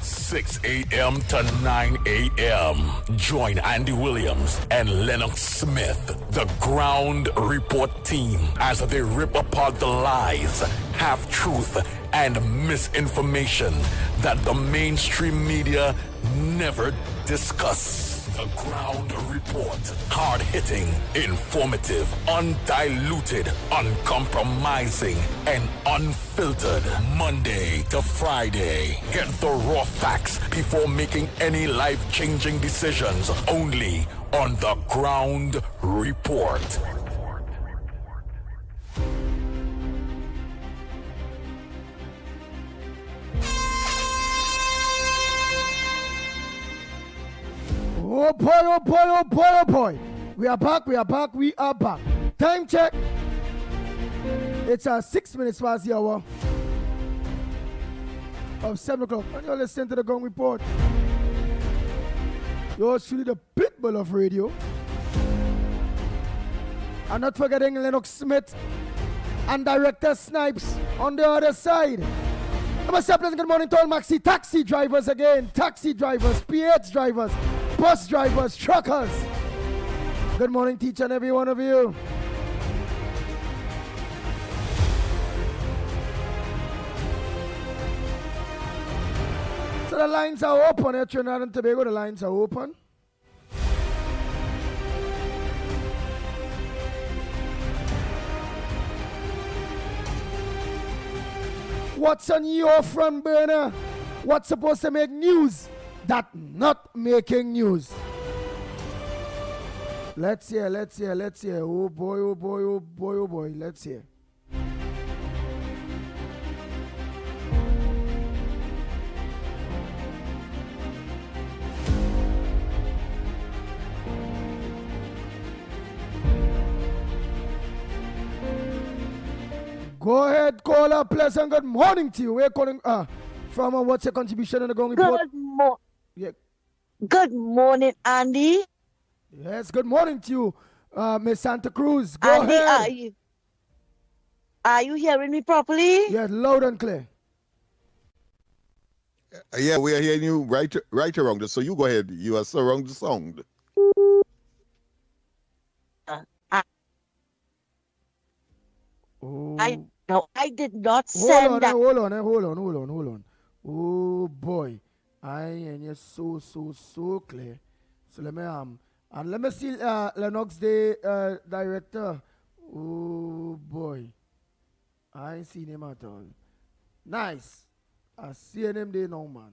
6 a.m. to 9 a.m. Join Andy Williams and Lennox Smith, the Ground Report team, as they rip apart the lies, half-truth, and misinformation that the mainstream media never discuss. The Ground Report. Hard-hitting, informative, undiluted, uncompromising, and unfiltered. Monday to Friday. Get the raw facts before making any life-changing decisions. Only on The Ground Report. Oh boy, oh boy, oh boy, oh boy. We are back. Time check. It's 6 minutes past the hour of 7 o'clock. And you're listening to the Gong Report. You're truly the pitbull of radio. And not forgetting Lennox Smith and Director Snipes on the other side. I must say pleasant good morning to all maxi taxi drivers again. Taxi drivers, PH drivers, bus drivers, truckers. Good morning to each and every one of you. So the lines are open at Trinidad and Tobago. The lines are open. What's on your front burner? What's supposed to make news that not making news? Let's hear. Oh boy. Let's hear. Go ahead, caller. Pleasant good morning to you. We're calling from what's your contribution on the Gong Report? Good morning, Andy. Yes, good morning to you, Miss Santa Cruz. Go Andy, ahead. Are you hearing me properly? Yes, loud and clear. Yeah, we are hearing you right around. So you go ahead. You are surround the sound. I did not send that. Hold on. Oh boy, I and you so clear. So let me and let me see Lennox Day director. Oh boy, I ain't seen him at all. Nice, I see him there now, man.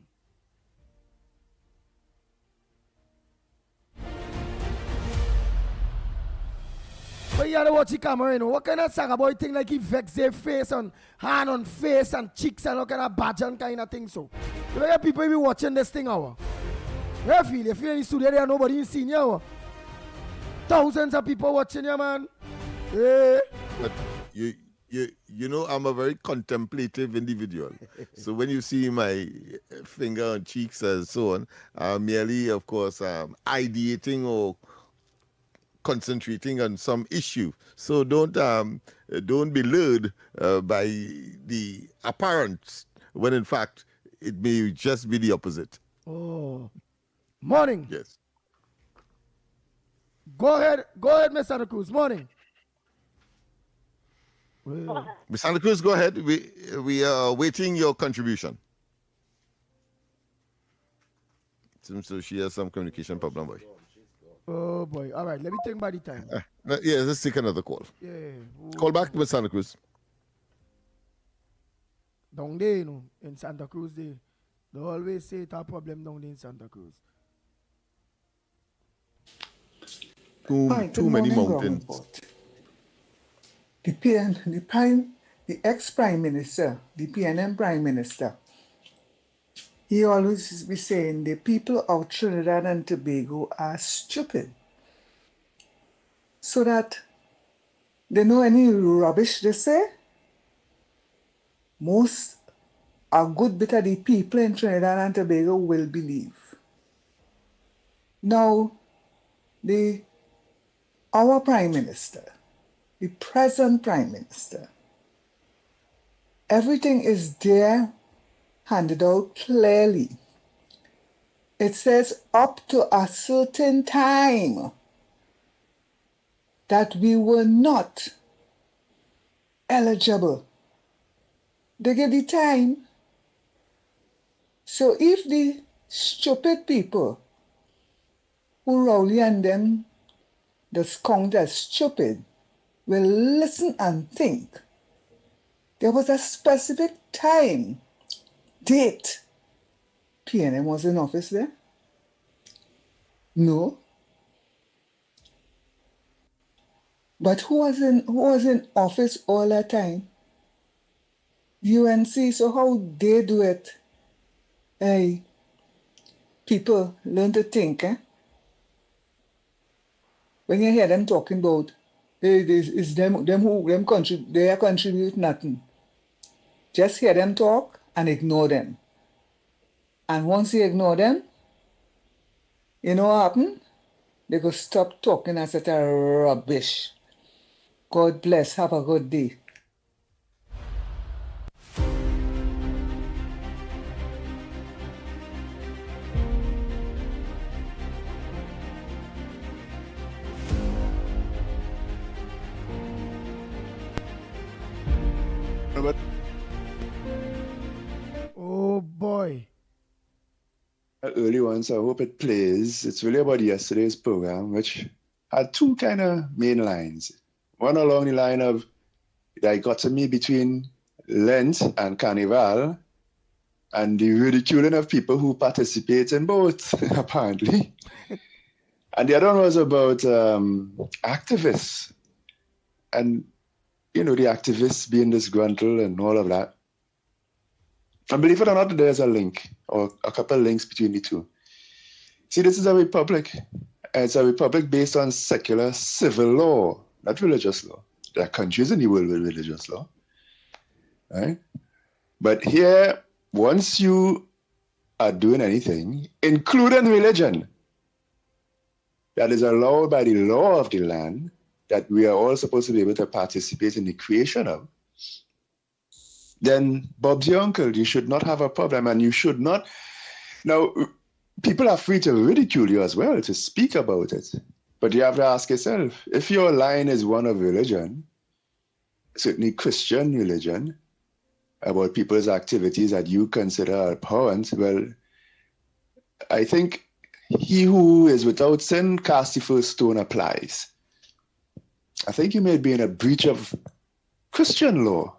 But you gotta watch the camera, you know. What kind of saga boy thing like he vex their face and hand on face and cheeks and all kind of badge and kind of thing so? You know people be watching this thing hour. Yeah, feel you feel in the studio there, nobody seen you. Thousands of people watching you, man. Yeah. But you know, I'm a very contemplative individual. So when you see my finger on cheeks and so on, I'm merely, of course, ideating or concentrating on some issue. So don't be lured by the apparent, when in fact it may just be the opposite. Oh, morning. Yes. Go ahead, Miss Santa Cruz. Morning. Miss Santa Cruz, go ahead. We are waiting your contribution. Seems so she has some communication problem, boy. Oh boy. All right, let me take by the time. Yeah, let's take another call. Yeah. Call back to Santa Cruz. Down there, you know, in Santa Cruz, they always say it's a problem down there in Santa Cruz. Too many mountains. The ex-prime minister, the PNM prime minister, he always be saying the people of Trinidad and Tobago are stupid. So that they know any rubbish they say, most a good bit of the people in Trinidad and Tobago will believe. Now, our prime minister, the present prime minister, everything is there, handed out clearly. It says up to a certain time that we were not eligible. They give the time. So if the stupid people who Rowley and them just count as stupid will listen and think, there was a specific time, date, PNM was in office there? No. But who was in office all that time? UNC, so how they do it? Hey, people learn to think, eh? When you hear them talking about, hey, it's they contribute nothing. Just hear them talk and ignore them. And once you ignore them, you know what happens? They go stop talking and such a rubbish. God bless. Have a good day. Oh boy. Early one, so I hope it plays. It's really about yesterday's program, which had two kind of main lines. One along the line of dichotomy between Lent and Carnival, and the ridiculing of people who participate in both, apparently. And the other one was about activists, and the activists being disgruntled and all of that. And believe it or not, there's a link, or a couple of links between the two. See, this is a republic. It's a republic based on secular civil law, not religious law. There are countries in the world with religious law, right? But here, once you are doing anything, including religion, that is allowed by the law of the land, that we are all supposed to be able to participate in the creation of, then Bob's your uncle. You should not have a problem, and you should not. Now, people are free to ridicule you as well, to speak about it. But you have to ask yourself, if your line is one of religion, certainly Christian religion, about people's activities that you consider abhorrent, well, I think he who is without sin cast the first stone applies. I think you may be in a breach of Christian law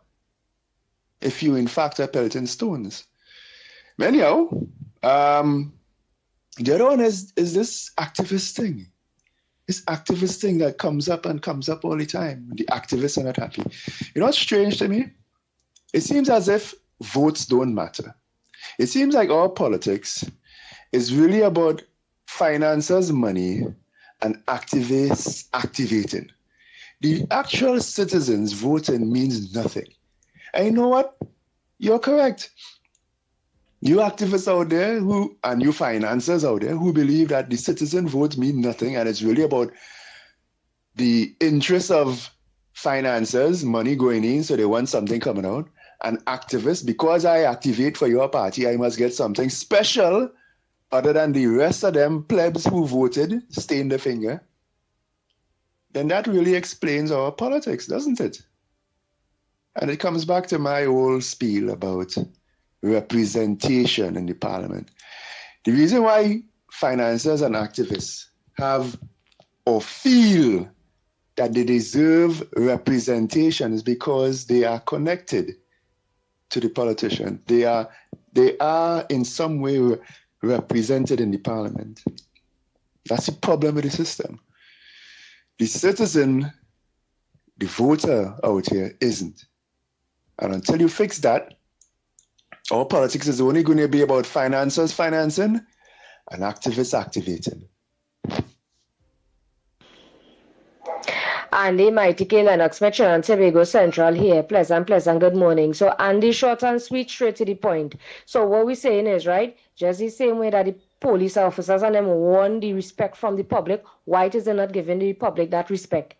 if you in fact are pelting stones. Anyhow, the other one is this activist thing. This activist thing that comes up and comes up all the time. The activists are not happy. You know what's strange to me? It seems as if votes don't matter. It seems like our politics is really about financiers' money and activists activating. The actual citizens voting means nothing. And you know what? You're correct. You activists out there and you financiers out there who believe that the citizen vote mean nothing and it's really about the interest of financiers, money going in, so they want something coming out. And activists, because I activate for your party, I must get something special other than the rest of them plebs who voted, stain the finger. Then that really explains our politics, doesn't it? And it comes back to my whole spiel about representation in the parliament. The reason why financiers and activists have or feel that they deserve representation is because they are connected to the politician. They are in some way represented in the parliament. That's the problem with the system. The citizen, the voter out here isn't. And until you fix that, our politics is only going to be about financiers financing and activists activating. Andy, Mighty K, Lennox, Metro and Tobago Central here. Pleasant, good morning. So Andy, short and sweet, straight to the point. So what we're saying is, right, just the same way that the police officers and them want the respect from the public, why is they not giving the public that respect?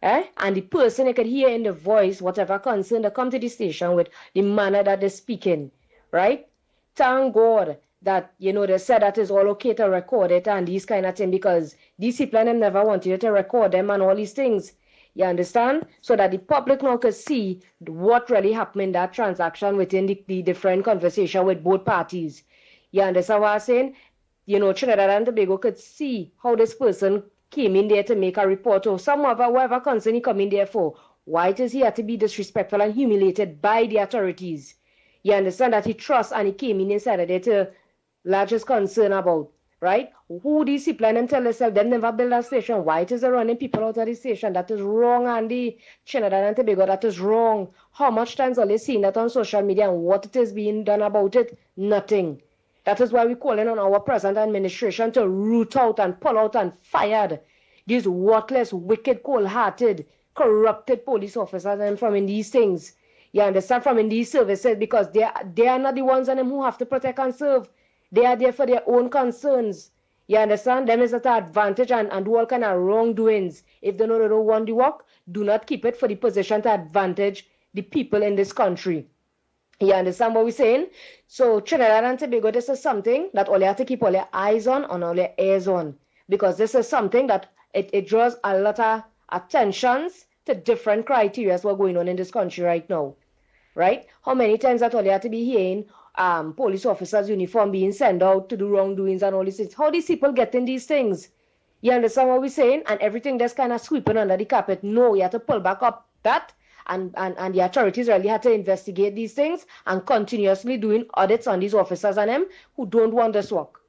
And the person they could hear in the voice, whatever concern, they come to the station with the manner that they're speaking, right? Thank God that, they said that it's all okay to record it and these kind of things because these people them never wanted you to record them and all these things. You understand? So that the public now can see what really happened in that transaction within the different conversation with both parties. You understand what I'm saying? Trinidad and Tobago could see how this person came in there to make a report or some of whatever concern he come in there for. Why does he have to be disrespectful and humiliated by the authorities? You understand that he trusts and he came in inside of there to largest concern about, right? Who these people and them tell themselves they never build a station. Why it is they running people out of the station? That is wrong, Andy. Trinidad and Tobago, that is wrong. How much times are they seeing that on social media and what it is being done about it? Nothing. That is why we're calling on our present administration to root out and pull out and fire these worthless, wicked, cold-hearted, corrupted police officers and from in these things. You understand? From in these services because they are not the ones on them who have to protect and serve. They are there for their own concerns. You understand? Them is at an advantage and do all kind of wrongdoings. If they don't want the work, do not keep it for the position to advantage the people in this country. You understand what we're saying? So Trinidad and Tobago, this is something that all you have to keep all your eyes on and all your ears on. Because this is something that it draws a lot of attentions to different criteria what's going on in this country right now. Right? How many times that all you have to be hearing police officers' uniform being sent out to do wrongdoings and all these things. How these people get in these things? You understand what we're saying? And everything that's kind of sweeping under the carpet. No, you have to pull back up that and the authorities really have to investigate these things and continuously doing audits on these officers and them who don't want this work.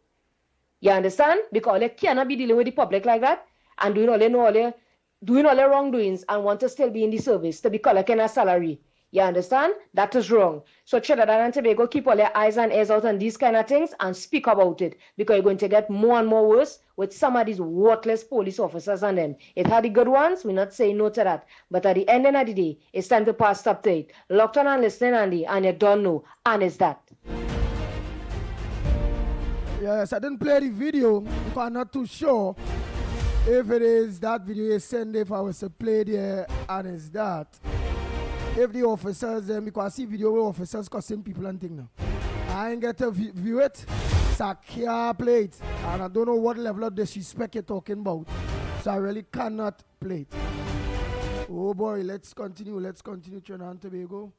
You understand? Because they cannot be dealing with the public like that and doing all their wrongdoings and want to still be in the service to be collecting a salary. You understand? That is wrong. So Trinidad and Tobago, keep all your eyes and ears out on these kind of things and speak about it because you're going to get more and more worse with some of these worthless police officers and them. It had the good ones, we're not saying no to that. But at the end of the day, it's time to pass up to it. Locked on and listening, Andy, and you don't know. And it's that. Yes, I didn't play the video because I'm not too sure if it is that video is sent if I was to play there and it's that. If the officers, because I see video where officers cussing people and things now. I ain't get to view it, so I can't play it. And I don't know what level of disrespect you're talking about. So I really cannot play it. Oh boy, let's continue Trinidad and Tobago.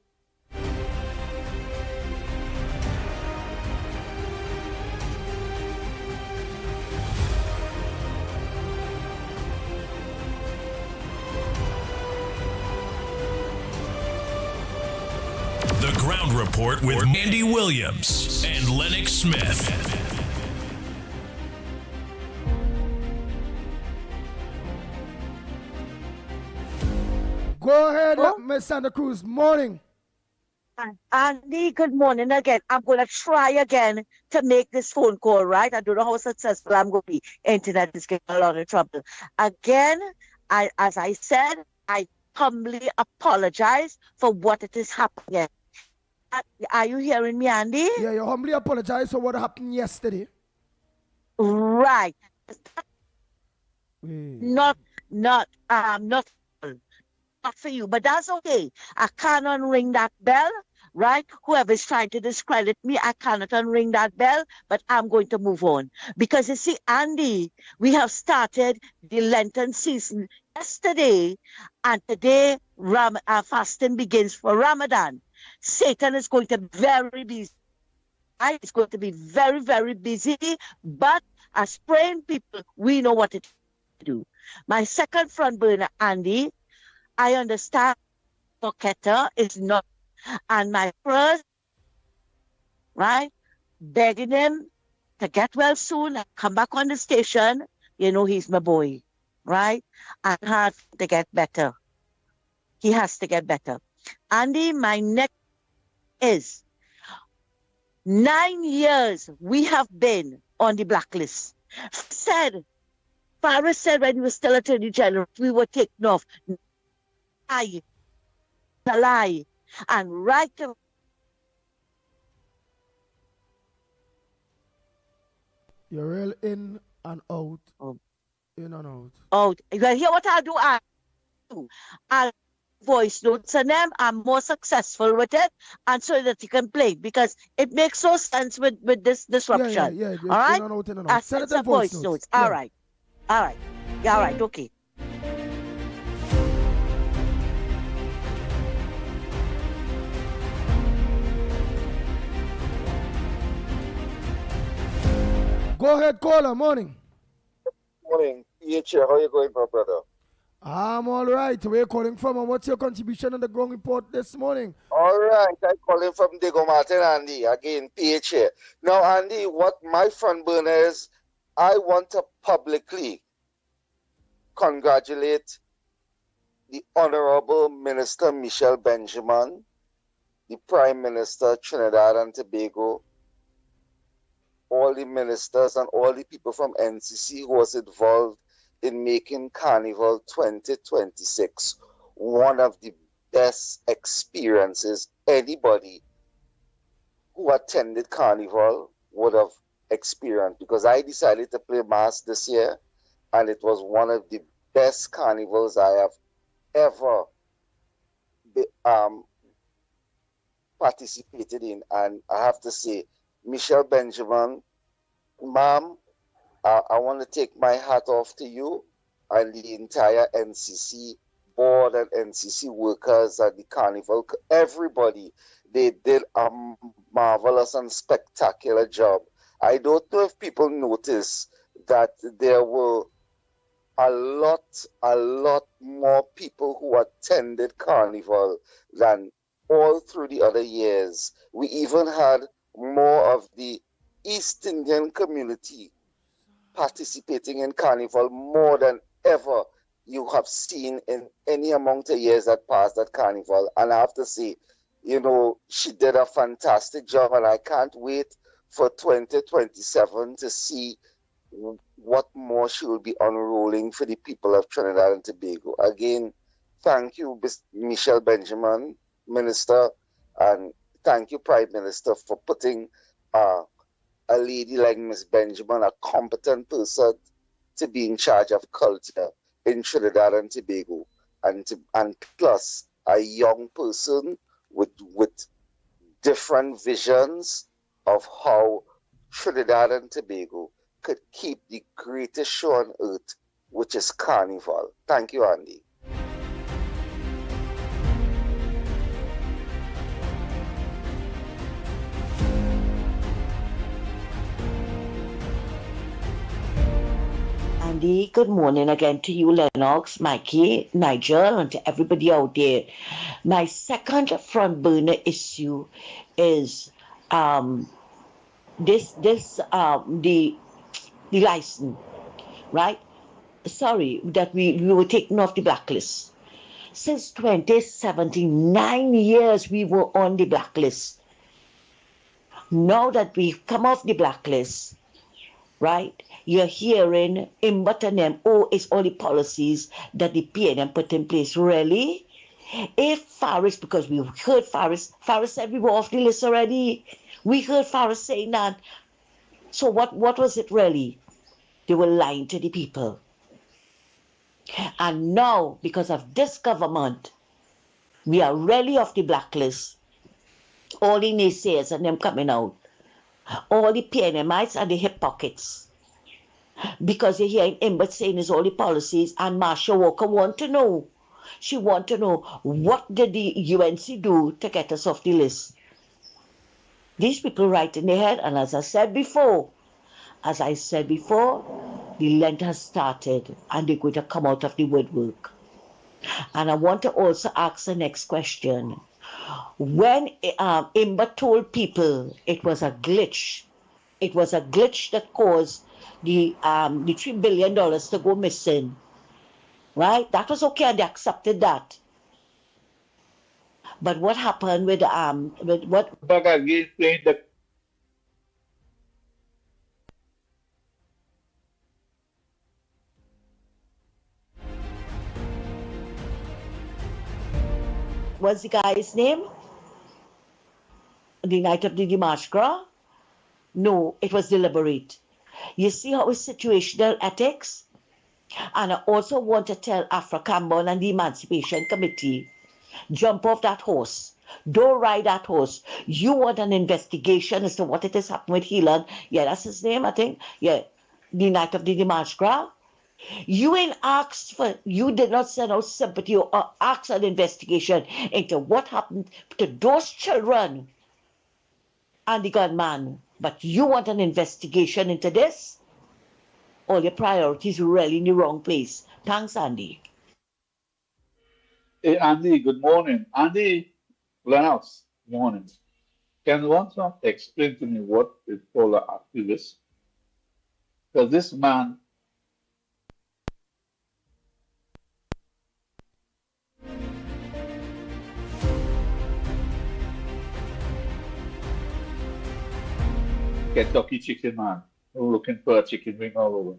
The Ground Report with Andy Williams and Lennox Smith. Go ahead, Miss Santa Cruz. Morning. Andy, good morning again. I'm going to try again to make this phone call, right? I don't know how successful I'm going to be. Internet is getting a lot of trouble. Again, as I said, I humbly apologize for what it is happening. Are you hearing me, Andy? Yeah, you humbly apologize for what happened yesterday. Right. Not for you, but that's okay. I can't unring that bell, right? Whoever is trying to discredit me, I cannot unring that bell, but I'm going to move on. Because you see, Andy, we have started the Lenten season yesterday, and today fasting begins for Ramadan. Satan is going to be very busy. It's going to be very, very busy, but as praying people, we know what it do. My second front burner, Andy, I understand Pocketa is not, and my first, right, begging him to get well soon and come back on the station. You know, he's my boy, right? And hard to get better. He has to get better. Andy, my next is 9 years we have been on the blacklist. Farris said when he was still Attorney General, we were taken off. A lie. And right to You're real in and out. In and out. out. You hear what I do? I voice notes on them. I'm more successful with it, and so that you can play because it makes no sense with this disruption. Yeah. All right. In and out, in and out. Send it It's a in voice notes. Yeah. All right. Yeah, all right. Okay. Go ahead, caller. Morning. Morning. PH, how you going, my brother? I'm all right. Where you calling from and what's your contribution on the ground report this morning? All right. I'm calling from Diego Martin, Andy. Again, PH here. Now, Andy, what my front burner is, I want to publicly congratulate the Honorable Minister Michelle Benjamin, the Prime Minister Trinidad and Tobago, all the ministers and all the people from NCC who was involved in making Carnival 2026 one of the best experiences anybody who attended Carnival would have experienced, because I decided to play Mass this year and it was one of the best carnivals I have ever participated in. And I have to say, Michelle Benjamin, ma'am, I want to take my hat off to you and the entire NCC board and NCC workers at the carnival. Everybody, they did a marvelous and spectacular job. I don't know if people notice that there were a lot more people who attended Carnival than all through the other years. We even had more of the East Indian community participating in Carnival more than ever you have seen in any amount of years that passed at Carnival. And I have to say, you know, she did a fantastic job, and I can't wait for 2027 to see what more she will be unrolling for the people of Trinidad and Tobago. Again, thank you, Michelle Benjamin, Minister, and thank you, Prime Minister, for putting a lady like Miss Benjamin, a competent person, to be in charge of culture in Trinidad and Tobago, and plus a young person with different visions of how Trinidad and Tobago could keep the greatest show on earth, which is Carnival. Thank you, Andy. Andy, good morning again to you, Lennox, Mikey, Nigel, and to everybody out there. My second front burner issue is the license, right? Sorry that we were taken off the blacklist. Since 2017, 9 years we were on the blacklist. Now that we've come off the blacklist, right, you're hearing in Buttonham, oh, it's all the policies that the PNM put in place. Really? If Faris, because we heard Faris said we were off the list already. We heard Faris saying that. So what was it really? They were lying to the people. And now, because of this government, we are really off the blacklist. All the naysayers and them coming out. All the PNMites and the hip pockets. Because you're hearing Imbert saying it's all the policies, and Marsha Walker want to know. She want to know, what did the UNC do to get us off the list? These people right in their head, and as I said before, the Lent has started, and they're going to come out of the woodwork. And I want to also ask the next question. When Imber told people it was a glitch that caused the $3 billion to go missing, right? That was okay, and they accepted that. But what happened with what? Back again, saying that. What's the guy's name? The night of the Dimashgra? No, it was deliberate. You see how it's situational ethics? And I also want to tell African-born and the Emancipation Committee, jump off that horse. Don't ride that horse. You want an investigation as to what it is happening with Helan. Yeah, that's his name, I think. Yeah, the night of the Dimashgra. You ain't asked for, you did not send out sympathy or ask an investigation into what happened to those children and the gunman. But you want an investigation into this? All your priorities are really in the wrong place. Thanks, Andy. Hey, Andy, good morning. Andy, Lennox, morning. Can one explain to me what is called an activist? Because this man Kentucky chicken man who looking for a chicken wing all over.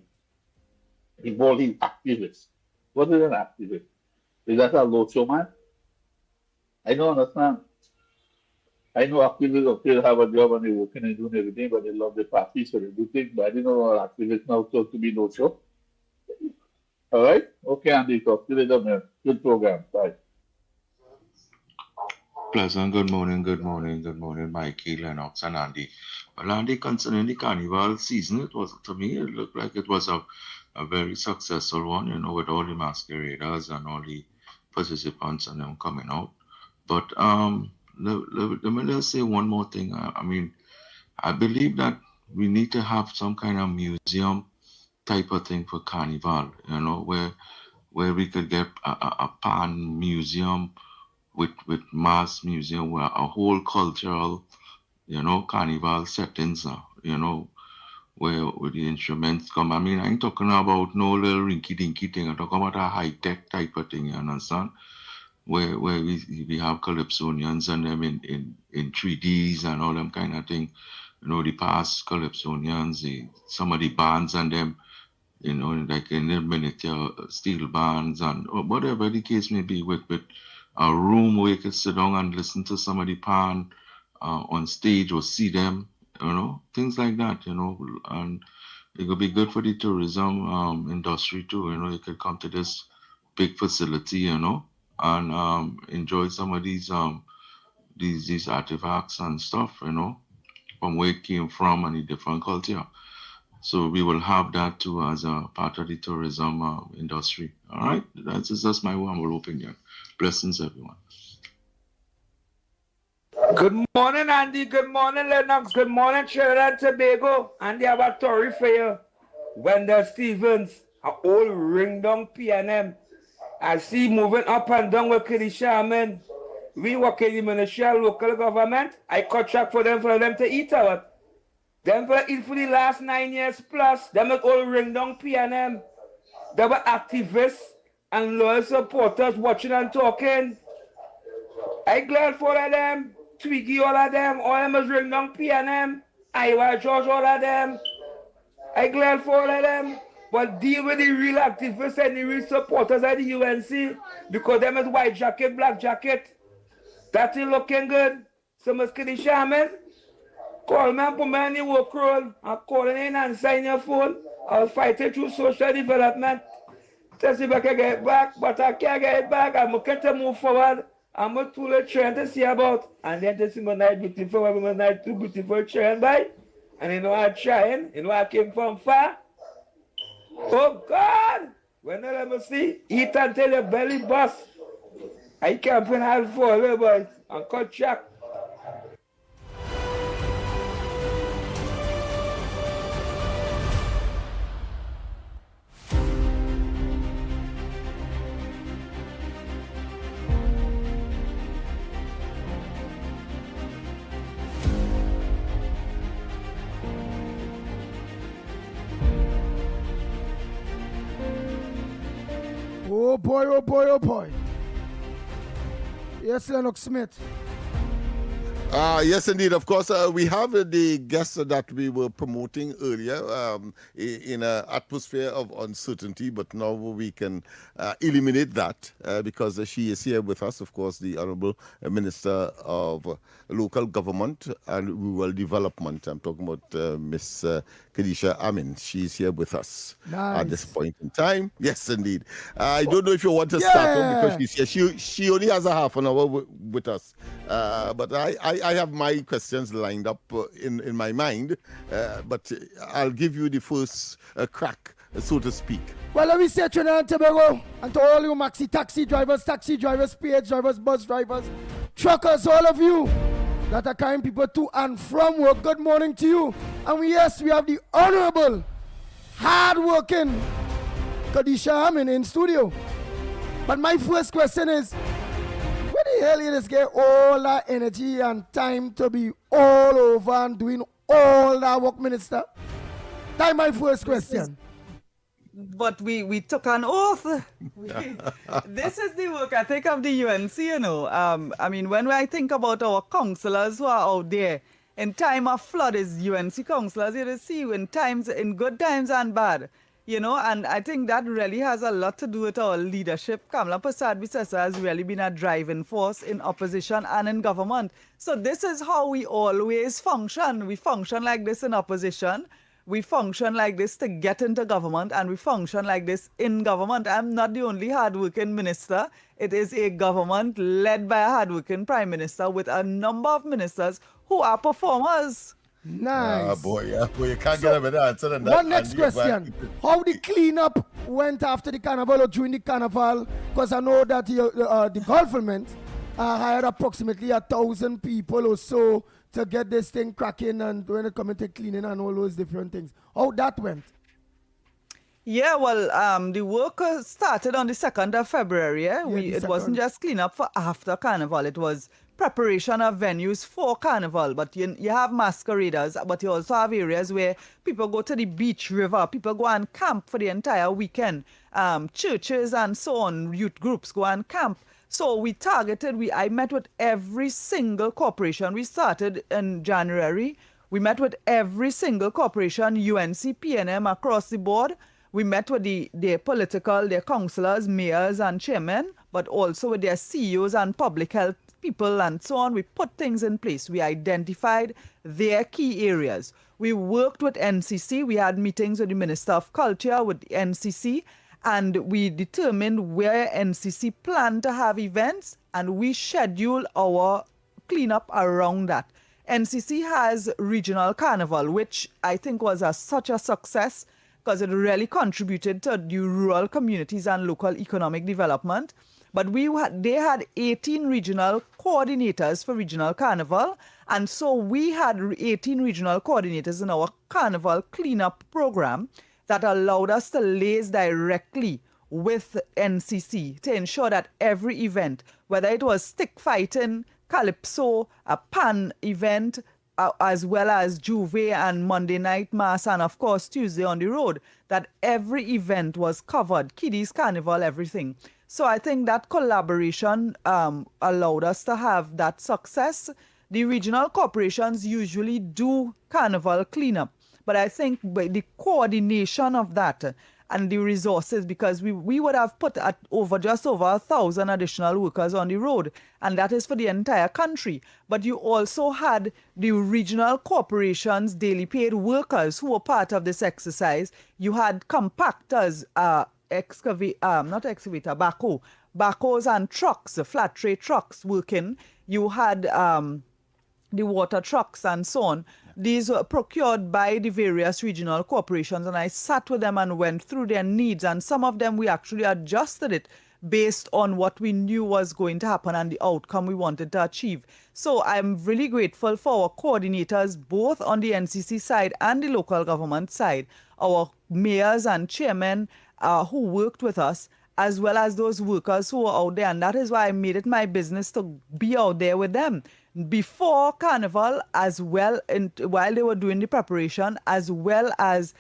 He called him activist. What is an activist? Is that a locho man? I don't understand. I know activists up here have a job and they're working and doing everything, but they love the party, so they do things. But I didn't know what activists now talk to be locho. All right? Okay, Andy, talk to you later, man. Good program. Bye. Pleasant good morning, Mikey, Lennox, and Andy. Well, Andy, concerning the carnival season, it was, to me, it looked like it was a very successful one, you know, with all the masqueraders and all the participants and them coming out. But let me just say one more thing. I mean, I believe that we need to have some kind of museum type of thing for carnival, you know, where we could get a pan museum with mass museum, where a whole cultural, you know, carnival settings, you know, where the instruments come. I mean, I ain't talking about no little rinky-dinky thing. I'm talking about a high-tech type of thing, you understand? Where we have calypsonians and them in 3Ds and all them kind of thing. You know, the past calypsonians, some of the bands and them, you know, like in the miniature steel bands and whatever the case may be, with a room where you could sit down and listen to somebody pan on stage or see them, you know, things like that, you know, and it could be good for the tourism industry too, you know. You could come to this big facility, you know, and enjoy some of these artifacts and stuff, you know, from where it came from and the different culture. So we will have that too as a part of the tourism industry. All right, that's just my humble opinion. Blessings, everyone. Good morning, Andy. Good morning, Lennox. Good morning, Trinidad and Tobago. Andy, I have a story for you. Wendell Stevens, an old ring-down PNM. I see moving up and down with Kelly Sharman. We work in the ministerial local government. I contract for them to eat out. Them for eat for the last 9 years plus. Them is all ring-down PNM. They were activists and loyal supporters watching and talking. I glad for all of them, Twiggy, all of them is ring down PNM, Iowa George, all of them. I glad for all of them, but deal with the real activists and the real supporters of the UNC, because them is white jacket, black jacket. That is looking good. So Ms. Kitty Shaman, call me and put me on the work roll. I'm calling in and sign your phone. I'll fight it through social development. To see if I can get it back, but I can't get it back. I'm going to move forward. I'm going to trying to see about. And then to see my night beautiful, my night too beautiful trying by. And you know I'm trying. You know I came from far. Oh God! When I let me see, eat until your belly bust. I camping hard for you, boys. And cut track. Oh boy, oh boy, oh boy. Yes, Lennox Smith. Yes, indeed. Of course, we have the guest that we were promoting earlier in an atmosphere of uncertainty, but now we can eliminate that because she is here with us, of course, the Honorable Minister of Local Government and Rural Development. I'm talking about Miss Khadija Amin. She's here with us at this point in time. Yes, indeed. I don't know if you want to start off because she's here. She only has a half an hour with us, but I have my questions lined up in my mind, but I'll give you the first crack, so to speak. Well, let me say Trinidad and Tobago, and to all you maxi taxi drivers, PH drivers, bus drivers, truckers, all of you that are carrying people to and from work, good morning to you. And yes, we have the honorable, hard-working Khadija Amin in studio. But my first question is, where the hell you just get all that energy and time to be all over and doing all that work, Minister? That's my first question. But we took an oath. This is the work I think of the UNC, you know. I mean, when I think about our councillors who are out there, in time of flood is UNC councillors, you see, in good times and bad. You know, and I think that really has a lot to do with our leadership. Kamla Persad-Bissessar has really been a driving force in opposition and in government. So this is how we always function. We function like this in opposition. We function like this to get into government, and we function like this in government. I'm not the only hardworking minister. It is a government led by a hardworking prime minister with a number of ministers who are performers. Nice. Boy, you can't get a better answer than that. One next question. How the cleanup went after the carnival or during the carnival? Because I know that the government hired approximately 1,000 people or so to get this thing cracking and when it comes to cleaning and all those different things. How that went? Yeah, well, the work started on the 2nd of February. It wasn't just cleanup for after carnival. It was preparation of venues for carnival. But you have masqueraders, but you also have areas where people go to the beach, river, people go and camp for the entire weekend. Churches and so on, youth groups go and camp. So we targeted, I met with every single corporation. We started in January. We met with every single corporation, UNC, PNM across the board. We met with their councillors, mayors and chairmen, but also with their CEOs and public health people and so on. We put things in place. We identified their key areas. We worked with NCC. We had meetings with the Minister of Culture, with the NCC, and we determined where NCC planned to have events, and we scheduled our cleanup around that. NCC has regional carnival, which I think was such a success because it really contributed to the rural communities and local economic development. But they had 18 regional coordinators for regional carnival, and so we had 18 regional coordinators in our carnival cleanup program that allowed us to liaise directly with NCC to ensure that every event, whether it was stick fighting, calypso, a pan event, as well as Juve and Monday night mass, and of course Tuesday on the road, that every event was covered, kiddies carnival, everything. So I think that collaboration allowed us to have that success. The regional corporations usually do carnival cleanup, but I think the coordination of that and the resources, because we would have put just over 1,000 additional workers on the road, and that is for the entire country. But you also had the regional corporations, daily paid workers who were part of this exercise. You had compactors, backhoes and trucks, flat tray trucks working. You had the water trucks and so on. These were procured by the various regional corporations, and I sat with them and went through their needs, and some of them we actually adjusted it based on what we knew was going to happen and the outcome we wanted to achieve. So I'm really grateful for our coordinators, both on the NCC side and the local government side, our mayors and chairmen who worked with us, as well as those workers who were out there. And that is why I made it my business to be out there with them before Carnival, as well, and while they were doing the preparation, as well as,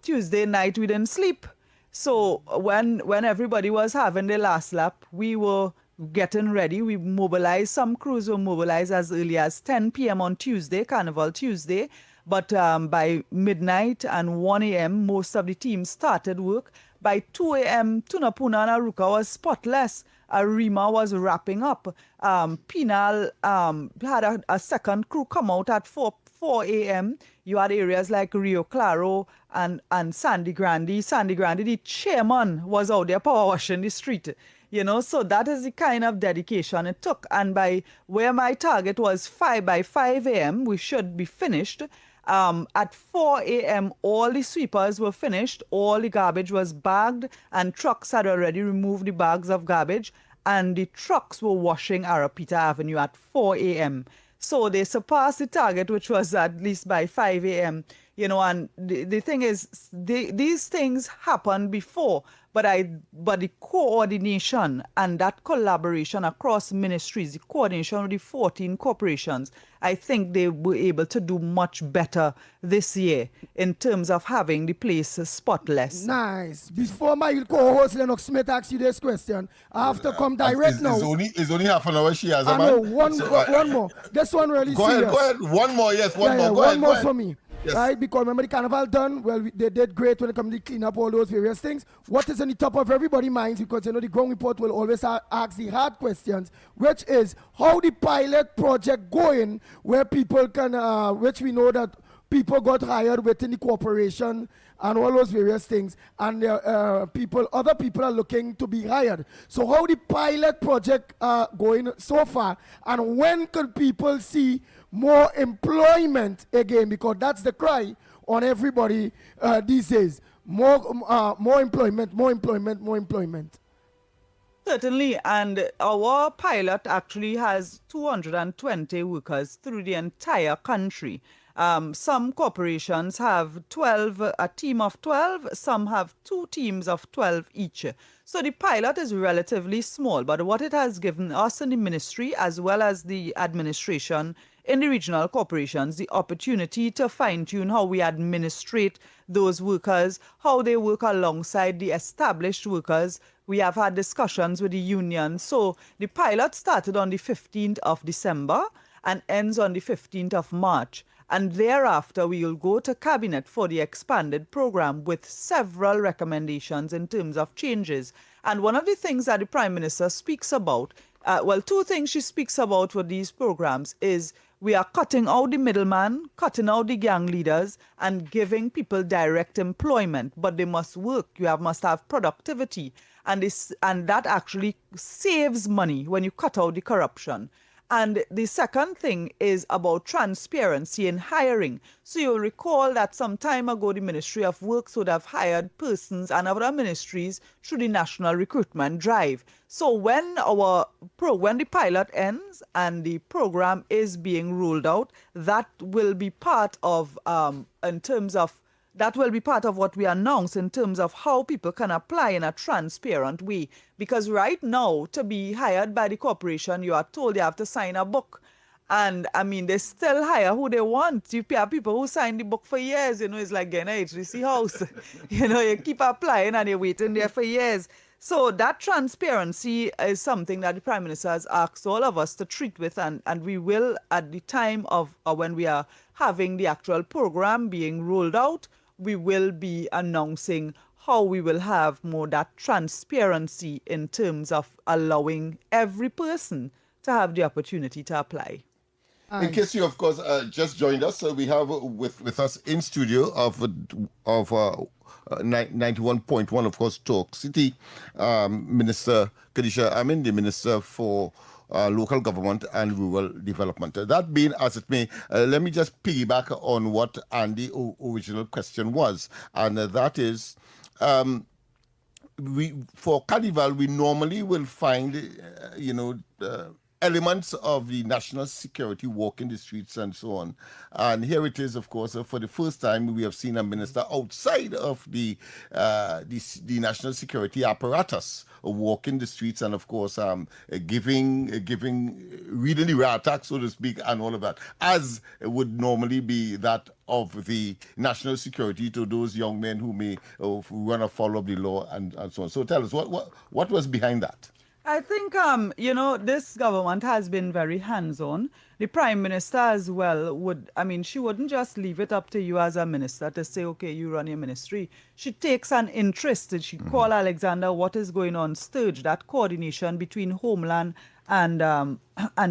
Tuesday night we didn't sleep. So when everybody was having their last lap, we were getting ready. We mobilized, some crews were mobilized as early as 10 p.m. on Tuesday, Carnival Tuesday. But by midnight and 1 a.m., most of the teams started work. By 2 a.m., Tunapuna and Aruka was spotless. Arima was wrapping up. Penal had a second crew come out at 4 a.m. You had areas like Rio Claro and Sandy Grande. Sandy Grande, the chairman, was out there power washing the street. So that is the kind of dedication it took. And by where my target was by 5 a.m., we should be finished. At 4 a.m., all the sweepers were finished, all the garbage was bagged, and trucks had already removed the bags of garbage, and the trucks were washing Arapita Avenue at 4 a.m. So they surpassed the target, which was at least by 5 a.m. And the thing is, these things happened before, but the coordination and that collaboration across ministries, the coordination with the 14 corporations, I think they were able to do much better this year in terms of having the place spotless. Nice. Before my co-host Lennox Smith asks you this question, I have to come direct now. It's only half an hour she has. I know, one more. This one really serious. Go ahead. One more, yes, one more. One more for me. Yes. Right, because remember the carnival done, well, they did great when it comes to clean up all those various things. What is on the top of everybody's minds, because the ground report will always ask the hard questions, which is how the pilot project going, where people can, which we know that people got hired within the corporation and all those various things, and other people are looking to be hired. So how the pilot project going so far, and when can people see more employment again, because that's the cry on everybody these days. More employment. Certainly, and our pilot actually has 220 workers through the entire country. Some corporations have a team of 12, some have 2 teams of 12 each. So the pilot is relatively small, but what it has given us in the ministry, as well as the administration in the regional corporations, the opportunity to fine-tune how we administrate those workers, how they work alongside the established workers. We have had discussions with the union. So the pilot started on the 15th of December and ends on the 15th of March. And thereafter, we will go to Cabinet for the expanded program with several recommendations in terms of changes. And one of the things that the Prime Minister speaks about, 2 things she speaks about for these programs is we are cutting out the middleman, cutting out the gang leaders, and giving people direct employment. But they must work. You must have productivity. And that actually saves money when you cut out the corruption. And the second thing is about transparency in hiring. So you'll recall that some time ago, the Ministry of Works would have hired persons and other ministries through the National Recruitment Drive. So when the pilot ends and the program is being rolled out, that will be part of, that will be part of what we announce in terms of how people can apply in a transparent way. Because right now, to be hired by the corporation, you are told you have to sign a book. And I mean, they still hire who they want. You have people who signed the book for years, it's like getting a HDC house. You keep applying and you're waiting there for years. So that transparency is something that the Prime Minister has asked all of us to treat with, and we will, at the time of when we are having the actual program being rolled out, we will be announcing how we will have more that transparency in terms of allowing every person to have the opportunity to apply. In case you, of course, just joined us, we have with us in studio of 91.1, of course, Talk City, Minister Kadisha Amin, the Minister for Local Government and Rural Development. That being as it may, let me just piggyback on what Andy's original question was, and that is, for Carnival, we normally will find, elements of the national security walking the streets and so on. And here it is, of course, for the first time we have seen a minister outside of the national security apparatus walking the streets and, of course, reading the rat attack, so to speak, and all of that, as would normally be that of the national security to those young men who may run afoul of the law and so on. So tell us, what was behind that? I think, this government has been very hands-on. The Prime Minister as well she wouldn't just leave it up to you as a minister to say, okay, you run your ministry. She takes an interest. She call Alexander, what is going on, sturge that coordination between Homeland and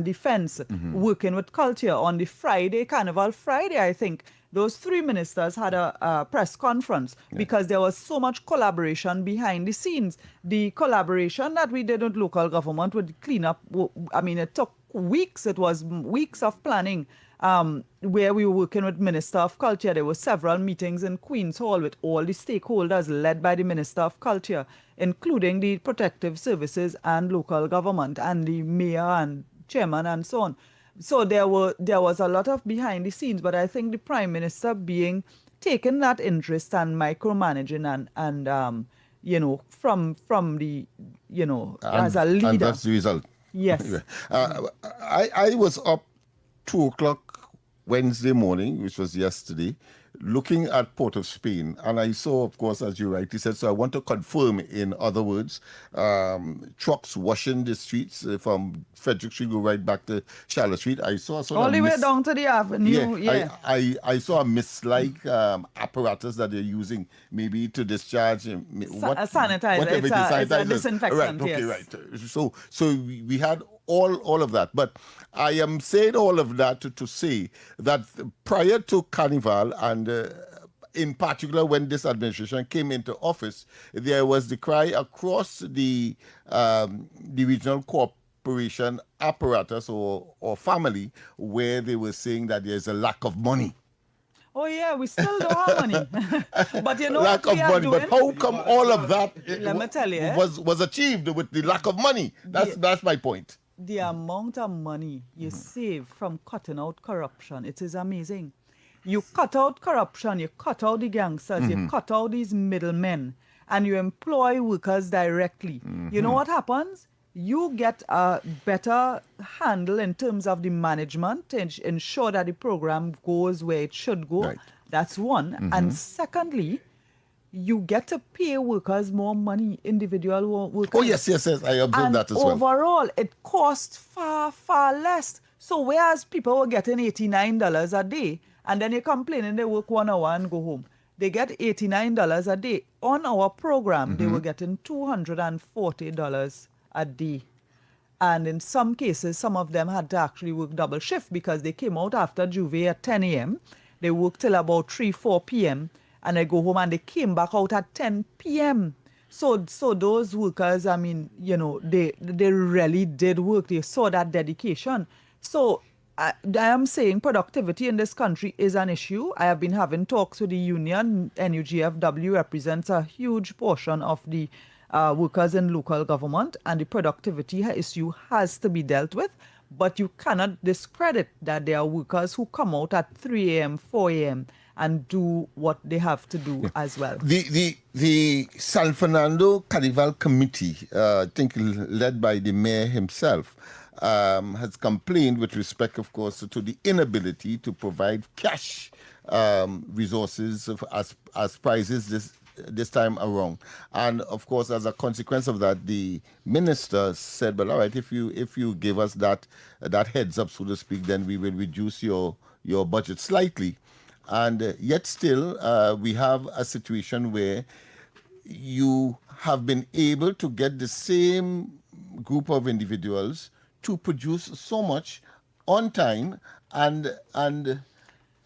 Defense, working with culture. On the Friday, Carnival Friday, I think, those three ministers had a press conference because there was so much collaboration behind the scenes. The collaboration that we did with local government would clean up. It took weeks. It was weeks of planning where we were working with Minister of Culture. There were several meetings in Queen's Hall with all the stakeholders led by the Minister of Culture, including the protective services and local government and the mayor and chairman and so on. So there was a lot of behind the scenes, but I think the Prime Minister taking that interest and micromanaging and from the, as a leader. And that's the result. Yes. I was up 2 o'clock Wednesday morning, which was yesterday, looking at Port of Spain, and I saw, of course, as you rightly said, so I want to confirm, in other words, trucks washing the streets from Frederick Street, go right back to Charlotte Street. I saw all the way down to the avenue. Yeah. I saw a mist-like apparatus that they're using, maybe to discharge a sanitizer. It's a disinfectant. Right. Okay. Yes. Right. So we had all of that, but I am saying all of that to say that prior to Carnival, and in particular when this administration came into office, there was the cry across the regional corporation apparatus or family, where they were saying that there's a lack of money. Oh yeah, we still don't have money. But lack what of money. doing? But how come all of that Let me tell you, was achieved with the lack of money? That's my point. The amount of money you save from cutting out corruption, it is amazing. You cut out corruption, you cut out the gangsters, you cut out these middlemen, and you employ workers directly. You know what happens? You get a better handle in terms of the management to ensure that the program goes where it should go. Right. That's one. And secondly, you get to pay workers more money, individual workers. Oh, yes. I observed that as well. Overall, it costs far, far less. So whereas people were getting $89 a day, and then you're complaining they work 1 hour and go home, they get $89 a day. On our program, they were getting $240 a day. And in some cases, some of them had to actually work double shift because they came out after Juve at 10 a.m. They worked till about 3-4 p.m. and they go home and they came back out at 10 p.m. So those workers, they really did work. They saw that dedication. So I am saying productivity in this country is an issue. I have been having talks with the union. NUGFW represents a huge portion of the workers in local government, and the productivity issue has to be dealt with. But you cannot discredit that there are workers who come out at 3 a.m., 4 a.m. and do what they have to do as well. The San Fernando Carnival Committee, I think led by the mayor himself, has complained with respect, of course, to the inability to provide cash resources as prizes this time around. And of course, as a consequence of that, the minister said, well, all right, if you give us that heads up, so to speak, then we will reduce your budget slightly. And yet still, we have a situation where you have been able to get the same group of individuals to produce so much on time and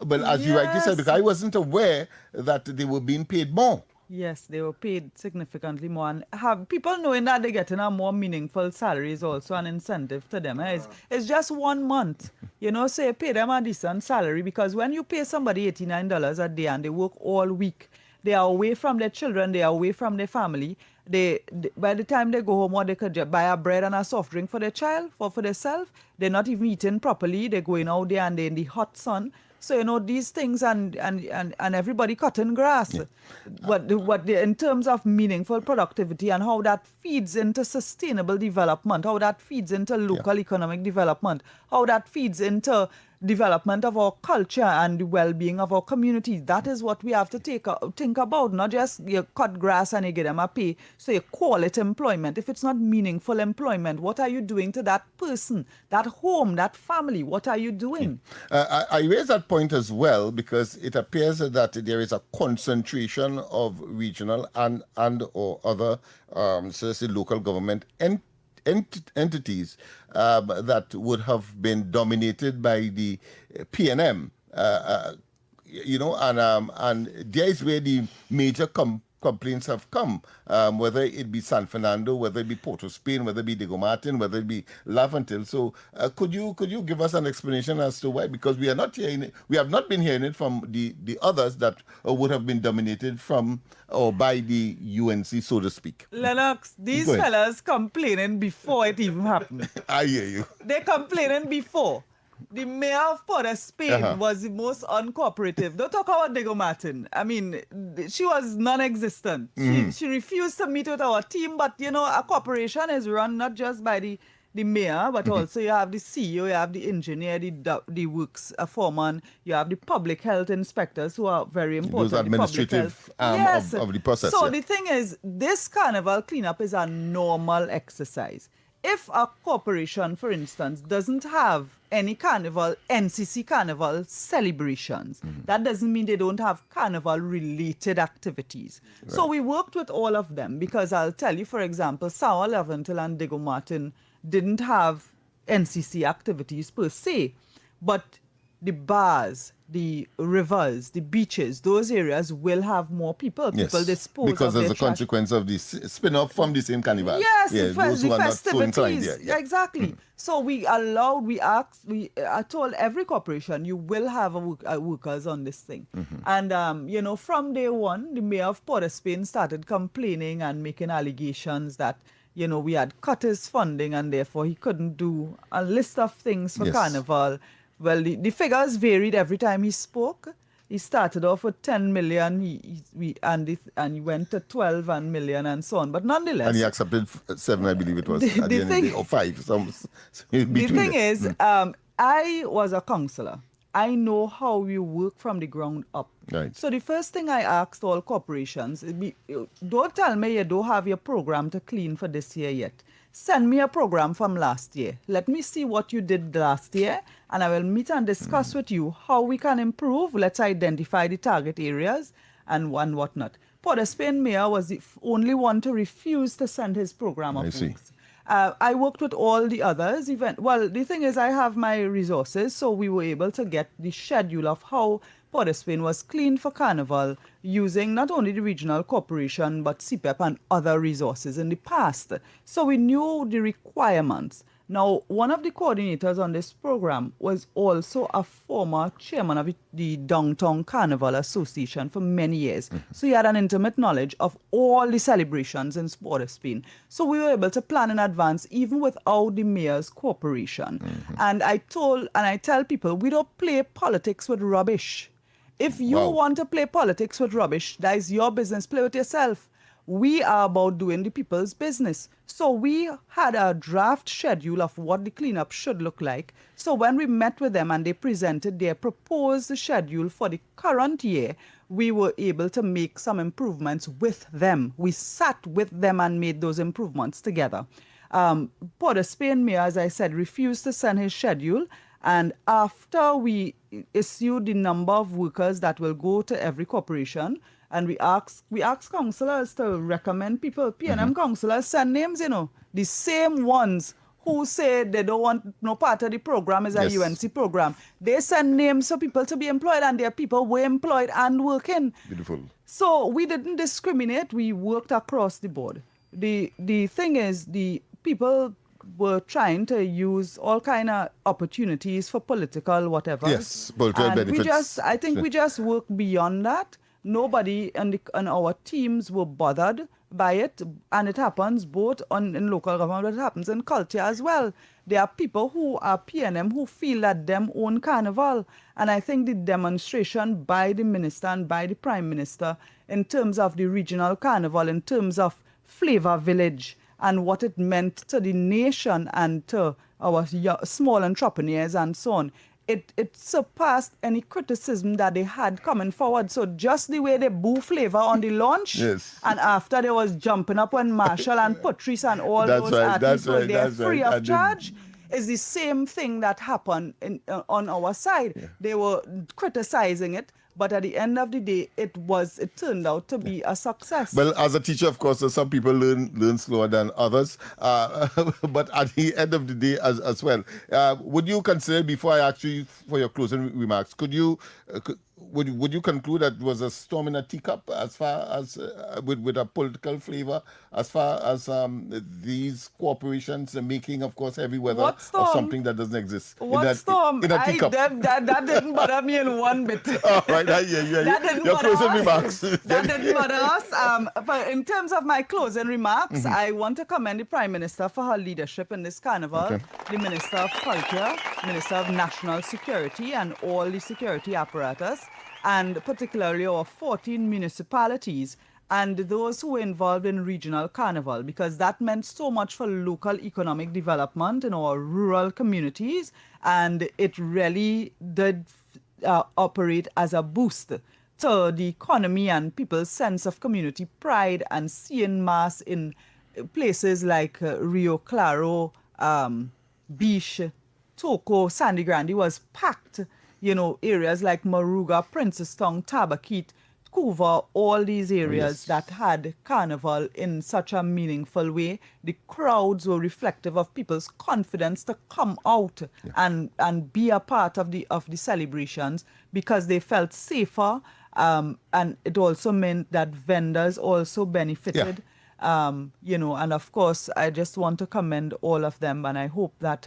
well, as you rightly said, because I wasn't aware that they were being paid more. Yes, they were paid significantly more. And have people knowing that they're getting a more meaningful salary is also an incentive to them. It's just 1 month, so you pay them a decent salary, because when you pay somebody $89 a day and they work all week, they are away from their children, they are away from their family. They by the time they go home, or they could just buy a bread and a soft drink for their child, for themselves. They're not even eating properly. They're going out there and they're in the hot sun. So, these things and everybody cutting grass. Yeah. But in terms of meaningful productivity and how that feeds into sustainable development, how that feeds into local economic development, how that feeds into development of our culture and the well-being of our communities. That is what we have to think about, not just you cut grass and you get them a pay. So you call it employment. If it's not meaningful employment, what are you doing to that person, that home, that family? What are you doing? I raise that point as well because it appears that there is a concentration of regional and or other local government entities that would have been dominated by the PNM, and there is where the major complaints have come, whether it be San Fernando, whether it be Port of Spain, whether it be Diego Martin, whether it be Laventille. So could you give us an explanation as to why? Because we are not hearing it, we have not been hearing it from the others that would have been dominated from or by the UNC, so to speak. Lennox, these fellas complaining before it even happened. I hear you. They're complaining before. The mayor of Port of Spain was the most uncooperative. Don't talk about Diego Martin. I mean, she was non-existent. She refused to meet with our team, but, a corporation is run not just by the mayor, but also you have the CEO, you have the engineer, the works foreman, you have the public health inspectors who are very important. Those administrative of the process. So the thing is, this carnival cleanup is a normal exercise. If a corporation, for instance, doesn't have any carnival, NCC carnival celebrations, that doesn't mean they don't have carnival-related activities. Right. So we worked with all of them because I'll tell you, for example, Sour Laventille and Diego Martin didn't have NCC activities per se, but the bars, the rivers, the beaches, those areas will have more people. People dispose because of as a consequence of this spin-off from the same carnival. Yes, the festivities. Exactly. So I told every corporation, you will have workers on this thing. And, from day one, the mayor of Port of Spain started complaining and making allegations that, we had cut his funding and therefore he couldn't do a list of things for Carnival. Well, the figures varied every time he spoke. He started off with 10 million, and he went to 12 million and so on. But nonetheless... And he accepted 7, I believe it was, at the end of the day, or 5. The thing is, I was a councillor. I know how we work from the ground up. Right. So the first thing I asked all corporations, don't tell me you don't have your program to clean for this year yet. Send me a program from last year. Let me see what you did last year, and I will meet and discuss with you how we can improve. Let's identify the target areas and whatnot. Port of Spain mayor was the only one to refuse to send his program of works. I worked with all the others. Well, the thing is, I have my resources, so we were able to get the schedule of how Port of Spain was cleaned for Carnival using not only the regional corporation, but CPEP and other resources in the past. So we knew the requirements. Now, one of the coordinators on this program was also a former chairman of the Downtown Carnival Association for many years. So he had an intimate knowledge of all the celebrations in Port of Spain. So we were able to plan in advance, even without the mayor's cooperation. And I tell people, we don't play politics with rubbish. If you want to play politics with rubbish, that is your business. Play with yourself. We are about doing the people's business. So we had a draft schedule of what the cleanup should look like. So when we met with them and they presented their proposed schedule for the current year, we were able to make some improvements with them. We sat with them and made those improvements together. Port of Spain Mayor, as I said, refused to send his schedule. And after we issued the number of workers that will go to every corporation, and we asked councillors to recommend people, P&M councillors send names, the same ones who say they don't want no part of the program is a UNC program. They send names for people to be employed, and their people were employed and working. Beautiful. So we didn't discriminate. We worked across the board. The thing is, the people were trying to use all kind of opportunities for political whatever. Yes, political and benefits. I think we just worked beyond that. Nobody on our teams were bothered by it, and it happens both in local government, but it happens in culture as well. There are people who are P&M who feel that them own carnival, and I think the demonstration by the minister and by the prime minister in terms of the regional carnival, in terms of Flavor Village and what it meant to the nation and to our small entrepreneurs and so on, it surpassed any criticism that they had coming forward. So just the way they boo Flavor on the launch, and after they was jumping up when Marshall and Patrice and all those artists were there free of charge, is the same thing that happened on our side. They were criticizing it, but at the end of the day, it turned out to be a success. Well, as a teacher, of course, some people learn slower than others. But at the end of the day, as well, would you consider, before I ask you for your closing remarks, would you conclude that it was a storm in a teacup as far as with a political flavor, as far as these corporations are making, of course, heavy weather of something that doesn't exist? What storm? In a teacup. That didn't bother me in one bit. All right, your closing remarks. That didn't bother us. But in terms of my closing remarks, I want to commend the Prime Minister for her leadership in this carnival, the Minister of Culture, Minister of National Security, and all the security apparatus, and particularly our 14 municipalities and those who were involved in regional carnival, because that meant so much for local economic development in our rural communities, and it really did operate as a boost to the economy and people's sense of community pride, and seeing mass in places like Rio Claro, Beach, Toco, Sandy Grande was packed. Areas like Maruga, Princestown, Tabaquite, Couva, all these areas that had carnival in such a meaningful way. The crowds were reflective of people's confidence to come out and be a part of the celebrations, because they felt safer, and it also meant that vendors also benefited. And of course, I just want to commend all of them, and I hope that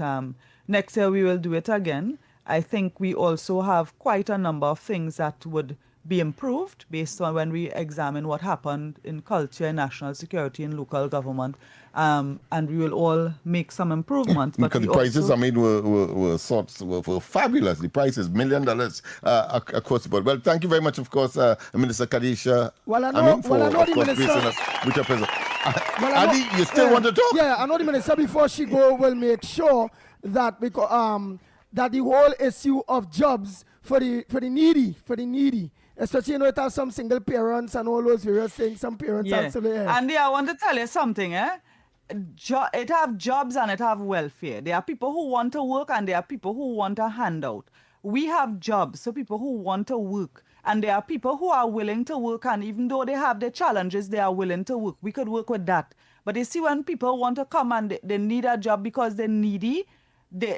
next year we will do it again. I think we also have quite a number of things that would be improved based on when we examine what happened in culture, national security, and local government. And we will all make some improvements. Because the prices, were fabulous. The prices, $1 million across the board. Well, thank you very much, of course, Minister Kadisha. Well, I know the minister. With your presence. Andy, you still want to talk? Yeah, I know the minister, before she go, will make sure that that the whole issue of jobs for the needy, especially it has some single parents and all those various things, some parents actually. Andy, I want to tell you something, it have jobs and it have welfare. There are people who want to work and there are people who want a handout. We have jobs, so people who want to work, and there are people who are willing to work, and even though they have their challenges, they are willing to work. We could work with that. But you see, when people want to come and they need a job because they're needy,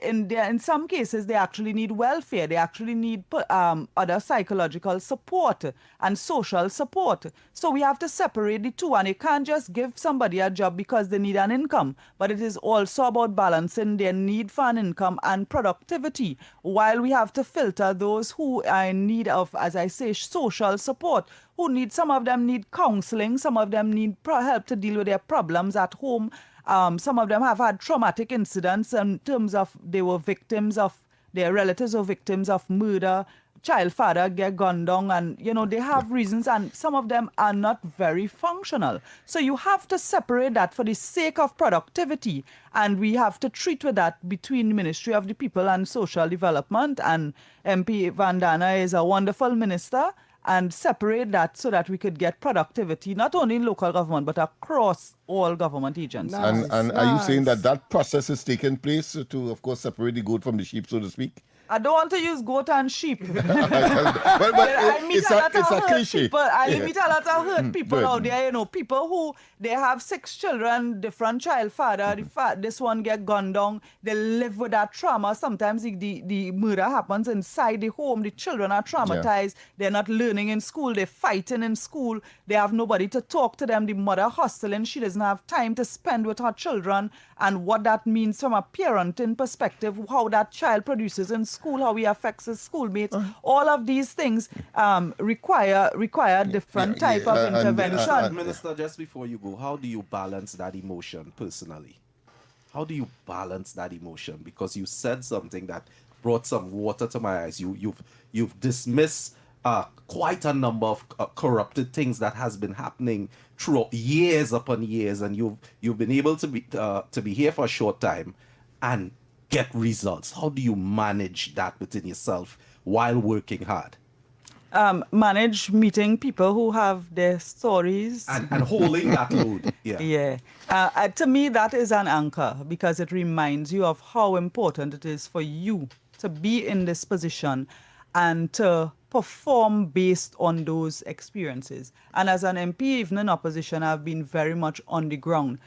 in some cases, they actually need welfare. They actually need other psychological support and social support. So we have to separate the two, and you can't just give somebody a job because they need an income. But it is also about balancing their need for an income and productivity, while we have to filter those who are in need of, as I say, social support. Some of them need counseling, some of them need help to deal with their problems at home. Some of them have had traumatic incidents in terms of their relatives were victims of murder, child father get gunned down, and they have reasons, and some of them are not very functional. So you have to separate that for the sake of productivity, and we have to treat with that between Ministry of the People and Social Development, and MP Vandana is a wonderful minister, and separate that so that we could get productivity, not only in local government, but across all government agencies. And are you saying that process is taking place to, of course, separate the goat from the sheep, so to speak? I don't want to use goat and sheep. But it's a cliche. People. I meet a lot of hurt people out there, people who, they have 6 children, different child father, this one get gunned down, they live with that trauma. Sometimes the murder happens inside the home, the children are traumatized, they're not learning in school, they're fighting in school, they have nobody to talk to them, the mother hustling, she doesn't have time to spend with her children, and what that means from a parenting perspective, how that child produces in school, how he affects his schoolmates. All of these things require different type of intervention. Minister, just before you go, how do you balance that emotion personally? How do you balance that emotion? Because you said something that brought some water to my eyes. You've dismissed quite a number of corrupted things that has been happening throughout years upon years, and you've been able to be here for a short time and get results. How do you manage that within yourself while working hard? Manage meeting people who have their stories. And holding that load. Yeah. To me, that is an anchor, because it reminds you of how important it is for you to be in this position and to perform based on those experiences. And as an MP, even in opposition, I've been very much on the ground.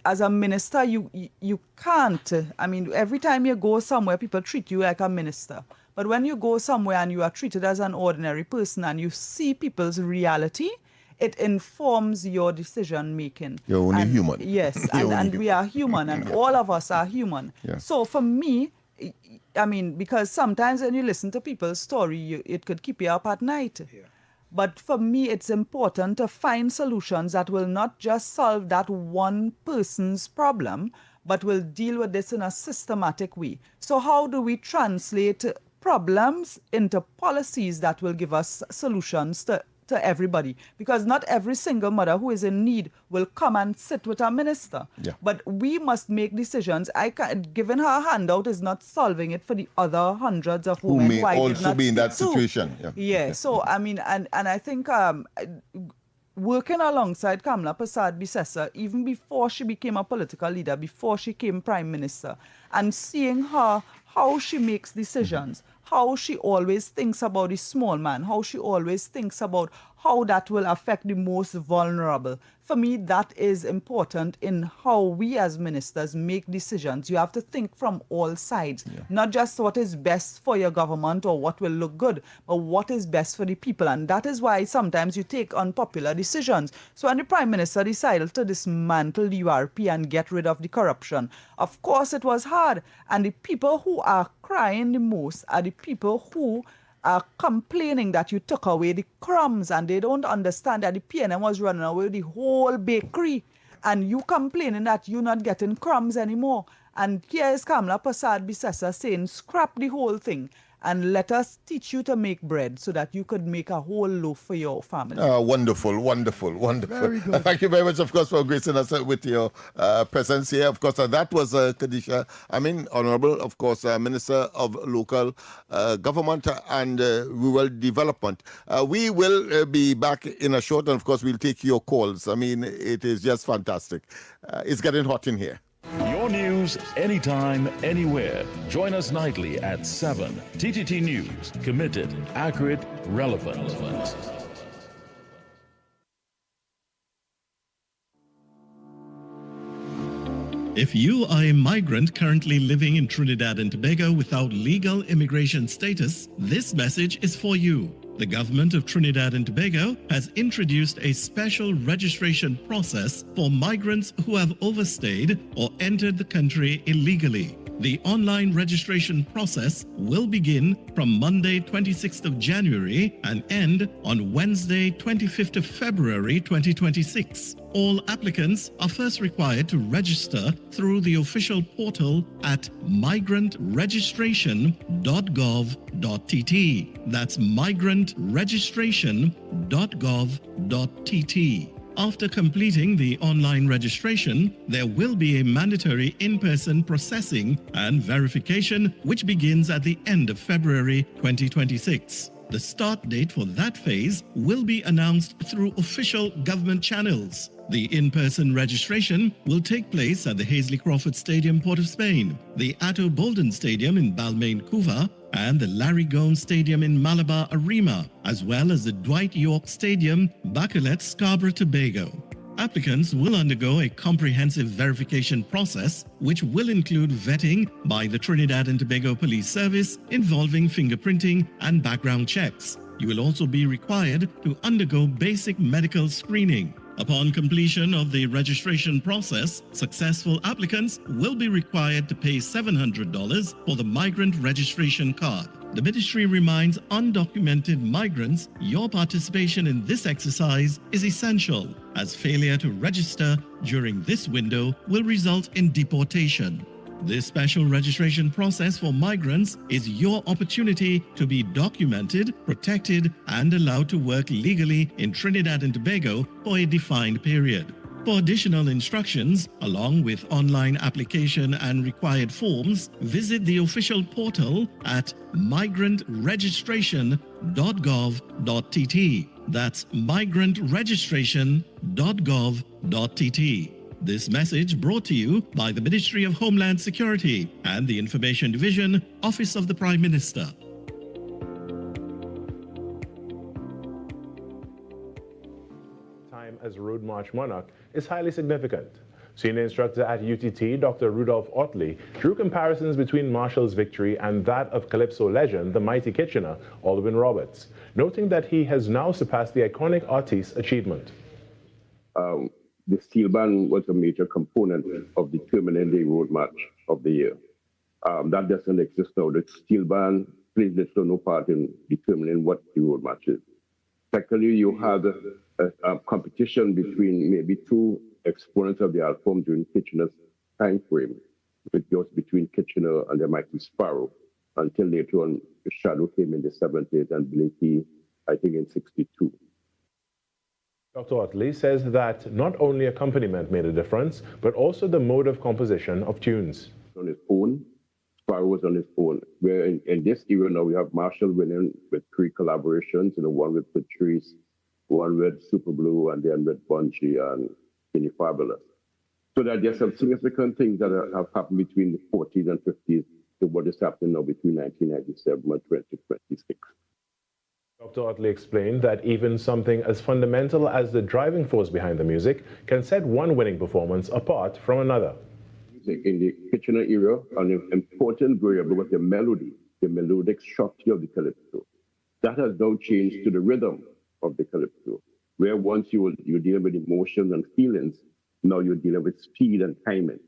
As a minister, you can't. I mean, every time you go somewhere, people treat you like a minister. But when you go somewhere and you are treated as an ordinary person and you see people's reality, it informs your decision making. You're only human. Yes, and we are human, and all of us are human. Yeah. So for me, I mean, because sometimes when you listen to people's story, it could keep you up at night. Yeah. But for me, it's important to find solutions that will not just solve that one person's problem, but will deal with this in a systematic way. So how do we translate problems into policies that will give us solutions to everybody? Because not every single mother who is in need will come and sit with a minister. Yeah. But we must make decisions. Giving her a handout is not solving it for the other hundreds of women who may also be in that speak to. situation. Yeah. So I mean, and I think working alongside Kamala Persad-Bissessar, even before she became a political leader, before she became Prime Minister, and seeing her, how she makes decisions, how she always thinks about the small man, how she always thinks about how that will affect the most vulnerable. For me, that is important in how we as ministers make decisions. You have to think from all sides, not just what is best for your government or what will look good, but what is best for the people. And that is why sometimes you take unpopular decisions. So when the Prime Minister decided to dismantle the URP and get rid of the corruption, of course it was hard. And the people who are crying the most are the people who are complaining that you took away the crumbs, and they don't understand that the PNM was running away with the whole bakery, and you complaining that you're not getting crumbs anymore. And here is Kamala Persad-Bissessar saying, scrap the whole thing and let us teach you to make bread so that you could make a whole loaf for your family. Wonderful. Very good. Thank you very much, of course, for gracing us with your presence here. Of course, that was Khadija Amin, Honorable, of course, Minister of Local Government and Rural Development. We will be back in a short, and of course, we'll take your calls. I mean, it is just fantastic. It's getting hot in here. Your news anytime, anywhere. Join us nightly at 7. TTT News. Committed, accurate, relevant. If you are a migrant currently living in Trinidad and Tobago without legal immigration status, this message is for you. The government of Trinidad and Tobago has introduced a special registration process for migrants who have overstayed or entered the country illegally. The online registration process will begin from Monday 26th of January and end on Wednesday 25th of February 2026. All applicants are first required to register through the official portal at migrantregistration.gov.tt. That's migrantregistration.gov.tt. After completing the online registration, there will be a mandatory in-person processing and verification which begins at the end of February 2026. The start date for that phase will be announced through official government channels. The in-person registration will take place at the Hazley Crawford Stadium, Port of Spain, the Atto Bolden Stadium in Balmain, Couva, and the Larry Gomes Stadium in Malabar, Arima, as well as the Dwight York Stadium, Bacalet, Scarborough, Tobago. Applicants will undergo a comprehensive verification process, which will include vetting by the Trinidad and Tobago Police Service involving fingerprinting and background checks. You will also be required to undergo basic medical screening. Upon completion of the registration process, successful applicants will be required to pay $700 for the migrant registration card. The ministry reminds undocumented migrants your participation in this exercise is essential, as failure to register during this window will result in deportation. This special registration process for migrants is your opportunity to be documented, protected, and allowed to work legally in Trinidad and Tobago for a defined period. For additional instructions, along with online application and required forms, visit the official portal at migrantregistration.gov.tt. That's migrantregistration.gov.tt. This message brought to you by the Ministry of Homeland Security and the Information Division, Office of the Prime Minister. Time as Road March Monarch is highly significant. Senior instructor at UTT, Dr. Rudolph Otley, drew comparisons between Marshall's victory and that of Calypso legend, the mighty Kitchener, Alwyn Roberts, noting that he has now surpassed the iconic artist's achievement. The steel band was a major component of determining the road march of the year. That doesn't exist now. The steel band plays little or no part in determining what the road march is. Secondly, you have a competition between maybe two exponents of the art form during Kitchener's time frame, which was between Kitchener and the mighty Sparrow, until later on Shadow came in the 70s and Blinky, I think, in 62. Dr. Otley says that not only accompaniment made a difference, but also the mode of composition of tunes. On his own, Sparrow was on his own. Where in this era now we have Marshall winning with 3 collaborations, one with Patrice, one with Super Blue, and then with Bunchy and Kenny Fabulous. So that there's some significant things that have happened between the 40s and 50s to what is happening now between 1997 and 2026. Dr. Otley explained that even something as fundamental as the driving force behind the music can set one winning performance apart from another. In the Kitchener era, an important variable was the melody, the melodic structure of the calypso. That has now changed to the rhythm of the calypso, where once you deal with emotions and feelings, now you're dealing with speed and timing.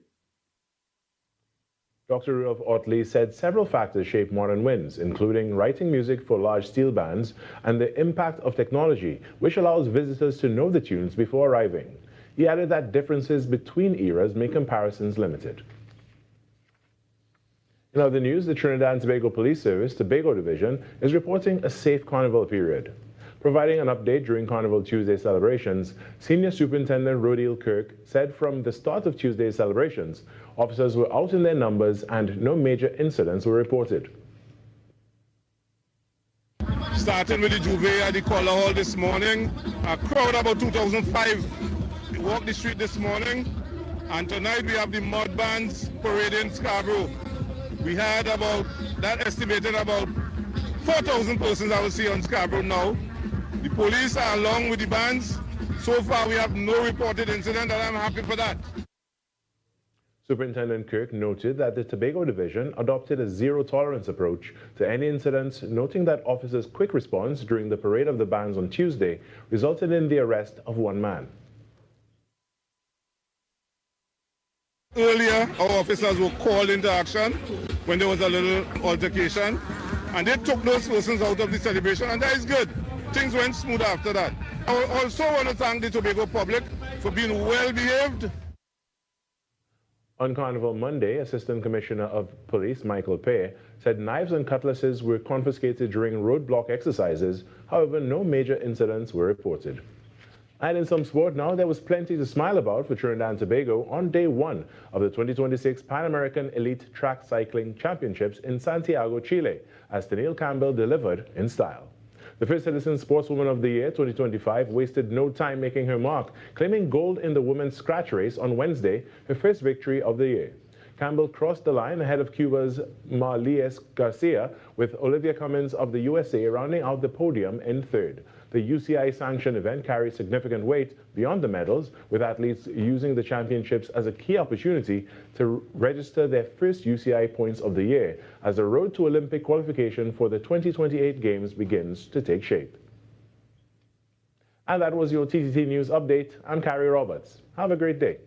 Dr. Rudolph Otley said several factors shape modern winds, including writing music for large steel bands and the impact of technology, which allows visitors to know the tunes before arriving. He added that differences between eras make comparisons limited. In other news, the Trinidad and Tobago Police Service, Tobago Division, is reporting a safe carnival period. Providing an update during Carnival Tuesday celebrations, Senior Superintendent Rodil Kirk said from the start of Tuesday's celebrations, officers were out in their numbers and no major incidents were reported. Starting with the Juve at the Color Hall this morning, a crowd about 2,005 walked the street this morning, and tonight we have the mud bands parading Scarborough. We had estimated about 4,000 persons I will see on Scarborough now. The police are along with the bands. So far we have no reported incident, and I'm happy for that. Superintendent Kirk noted that the Tobago Division adopted a zero-tolerance approach to any incidents, noting that officers' quick response during the parade of the bands on Tuesday resulted in the arrest of one man. Earlier, our officers were called into action when there was a little altercation, and they took those persons out of the celebration, and that is good. Things went smooth after that. I also want to thank the Tobago public for being well behaved. On Carnival Monday, Assistant Commissioner of Police Michael Pei said knives and cutlasses were confiscated during roadblock exercises. However, no major incidents were reported. And in some sport now, there was plenty to smile about for Trinidad and Tobago on day one of the 2026 Pan American Elite Track Cycling Championships in Santiago, Chile, as Tennille Campbell delivered in style. The First Citizen Sportswoman of the Year 2025 wasted no time making her mark, claiming gold in the women's scratch race on Wednesday, her first victory of the year. Campbell crossed the line ahead of Cuba's Marlies Garcia, with Olivia Cummins of the USA rounding out the podium in third. The UCI-sanctioned event carries significant weight beyond the medals, with athletes using the championships as a key opportunity to register their first UCI points of the year, as the road to Olympic qualification for the 2028 Games begins to take shape. And that was your TTT News Update. I'm Carrie Roberts. Have a great day.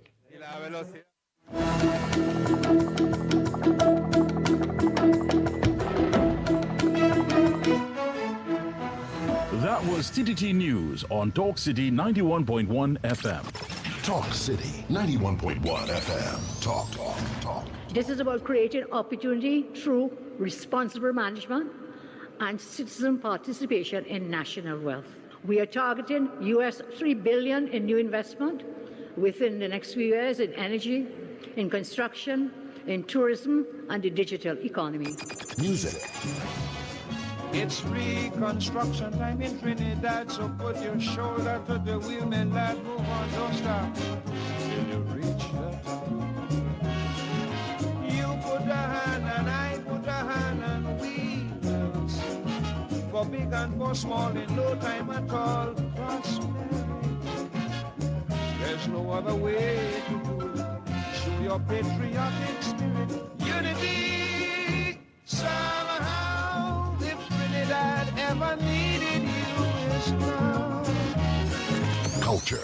That was TTT News on Talk City 91.1 FM. Talk City 91.1 FM. Talk. This is about creating opportunity through responsible management and citizen participation in national wealth. We are targeting US $3 billion in new investment within the next few years in energy, in construction, in tourism, and the digital economy. Music. It's reconstruction time in Trinidad, so put your shoulder to the wheel, man, lad, move on, don't stop till you reach the top. You put a hand and I put a hand and we will sing. For big and for small in no time at all, prosperity. There's no other way to do it. Show your patriotic spirit, unity, somehow. If Trinidad ever needed you, it's now. Culture.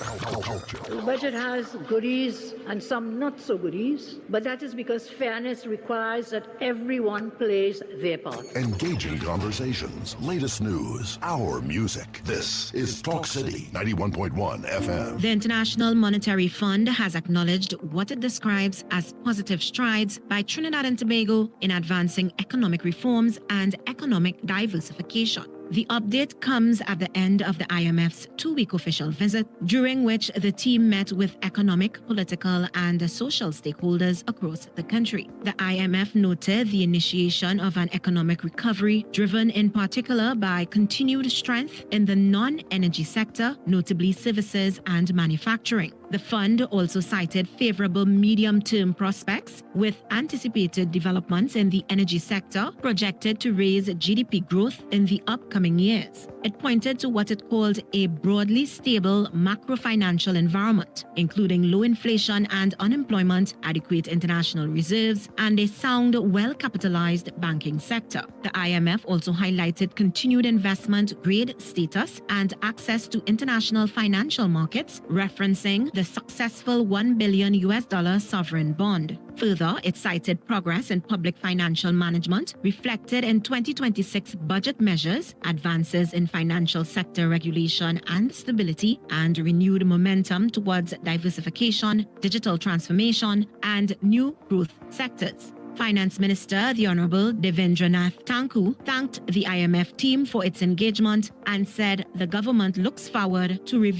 The budget has goodies and some not so goodies, but that is because fairness requires that everyone plays their part. Engaging conversations, latest news, our music. This is Talk City 91.1 FM. The International Monetary Fund has acknowledged what it describes as positive strides by Trinidad and Tobago in advancing economic reforms and economic diversification. The update comes at the end of the IMF's two-week official visit, during which the team met with economic, political, and social stakeholders across the country. The IMF noted the initiation of an economic recovery driven in particular by continued strength in the non-energy sector, notably services and manufacturing. The fund also cited favorable medium-term prospects, with anticipated developments in the energy sector projected to raise GDP growth in the upcoming years. It pointed to what it called a broadly stable macro-financial environment, including low inflation and unemployment, adequate international reserves, and a sound, well-capitalized banking sector. The IMF also highlighted continued investment-grade status and access to international financial markets, referencing the successful $1 billion sovereign bond. Further, it cited progress in public financial management reflected in 2026 budget measures, advances in financial sector regulation and stability, and renewed momentum towards diversification, digital transformation, and new growth sectors. Finance Minister, the Honorable Devendranath Tanku, thanked the IMF team for its engagement and said the government looks forward to review